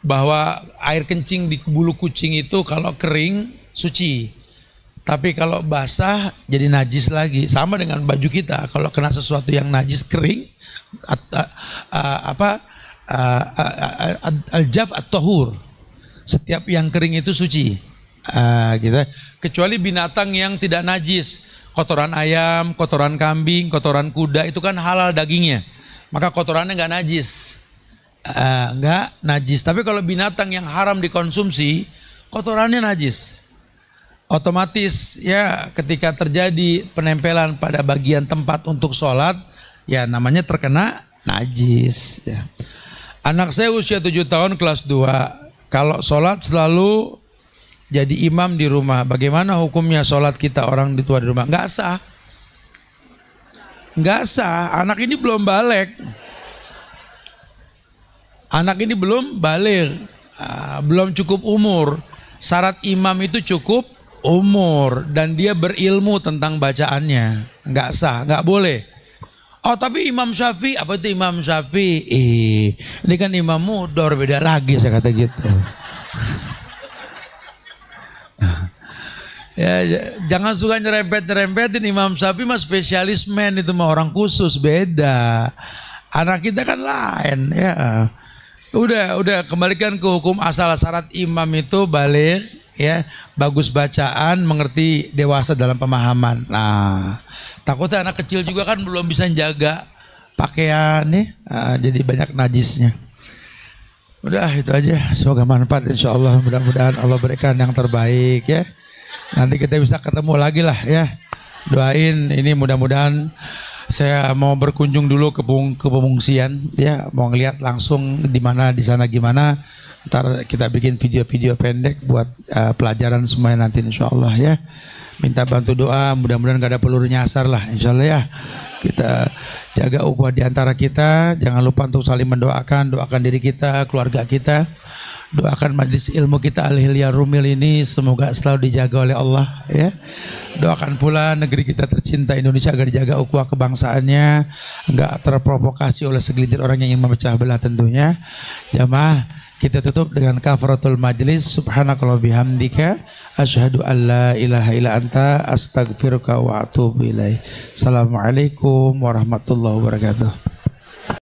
bahwa air kencing di bulu kucing itu kalau kering suci. Tapi kalau basah jadi najis lagi. Sama dengan baju kita, kalau kena sesuatu yang najis kering al-jaf at-tahur, setiap yang kering itu suci gitu. Kecuali binatang yang tidak najis, kotoran ayam, kotoran kambing, kotoran kuda itu kan halal dagingnya, maka kotorannya nggak najis, nggak najis. Tapi kalau binatang yang haram dikonsumsi kotorannya najis, otomatis ya ketika terjadi penempelan pada bagian tempat untuk sholat, ya namanya terkena najis ya. Anak saya usia 7 tahun kelas 2. Kalau sholat selalu jadi imam di rumah. Bagaimana hukumnya sholat kita orang tua di rumah? Nggak sah. Nggak sah. Anak ini belum balik. Anak ini belum balik. Belum cukup umur. Syarat imam itu cukup umur. Dan dia berilmu tentang bacaannya. Nggak sah. Nggak boleh. Oh tapi Imam Syafi'i, apa itu Imam Syafi'i? Ini kan Imam Mudor, beda lagi saya kata gitu. Ya, jangan suka nyerempet-nyerempetin. Imam Syafi'i mah spesialis men, itu mah orang khusus, beda. Anak kita kan lain ya. Udah kembalikan ke hukum asal. Syarat imam itu balik ya, bagus bacaan, mengerti, dewasa dalam pemahaman. Nah, takutnya anak kecil juga kan belum bisa jaga pakaian nih, jadi banyak najisnya. Udah itu aja, semoga manfaat insya Allah. Mudah-mudahan Allah berikan yang terbaik ya. Nanti kita bisa ketemu lagi lah ya. Doain ini mudah-mudahan. Saya mau berkunjung dulu ke pengungsian ya, mau ngeliat langsung di mana di sana gimana. Ntar kita bikin video-video pendek buat pelajaran semuanya nanti insya Allah ya. Minta bantu doa, mudah-mudahan gak ada peluru nyasar lah insya Allah ya. Kita jaga ukhuwah di antara kita. Jangan lupa untuk saling mendoakan, doakan diri kita, keluarga kita. Doakan majlis ilmu kita Al-Hilyah Rumil ini semoga selalu dijaga oleh Allah ya. Doakan pula negeri kita tercinta Indonesia agar dijaga ukhuwah kebangsaannya, enggak terprovokasi oleh segelintir orang yang ingin memecah belah tentunya. Jamaah, kita tutup dengan kafaratul majlis. Subhanakallah bihamdika asyhadu an la ilaha illa anta astaghfiruka wa atubu ilaih. Assalamualaikum warahmatullahi wabarakatuh.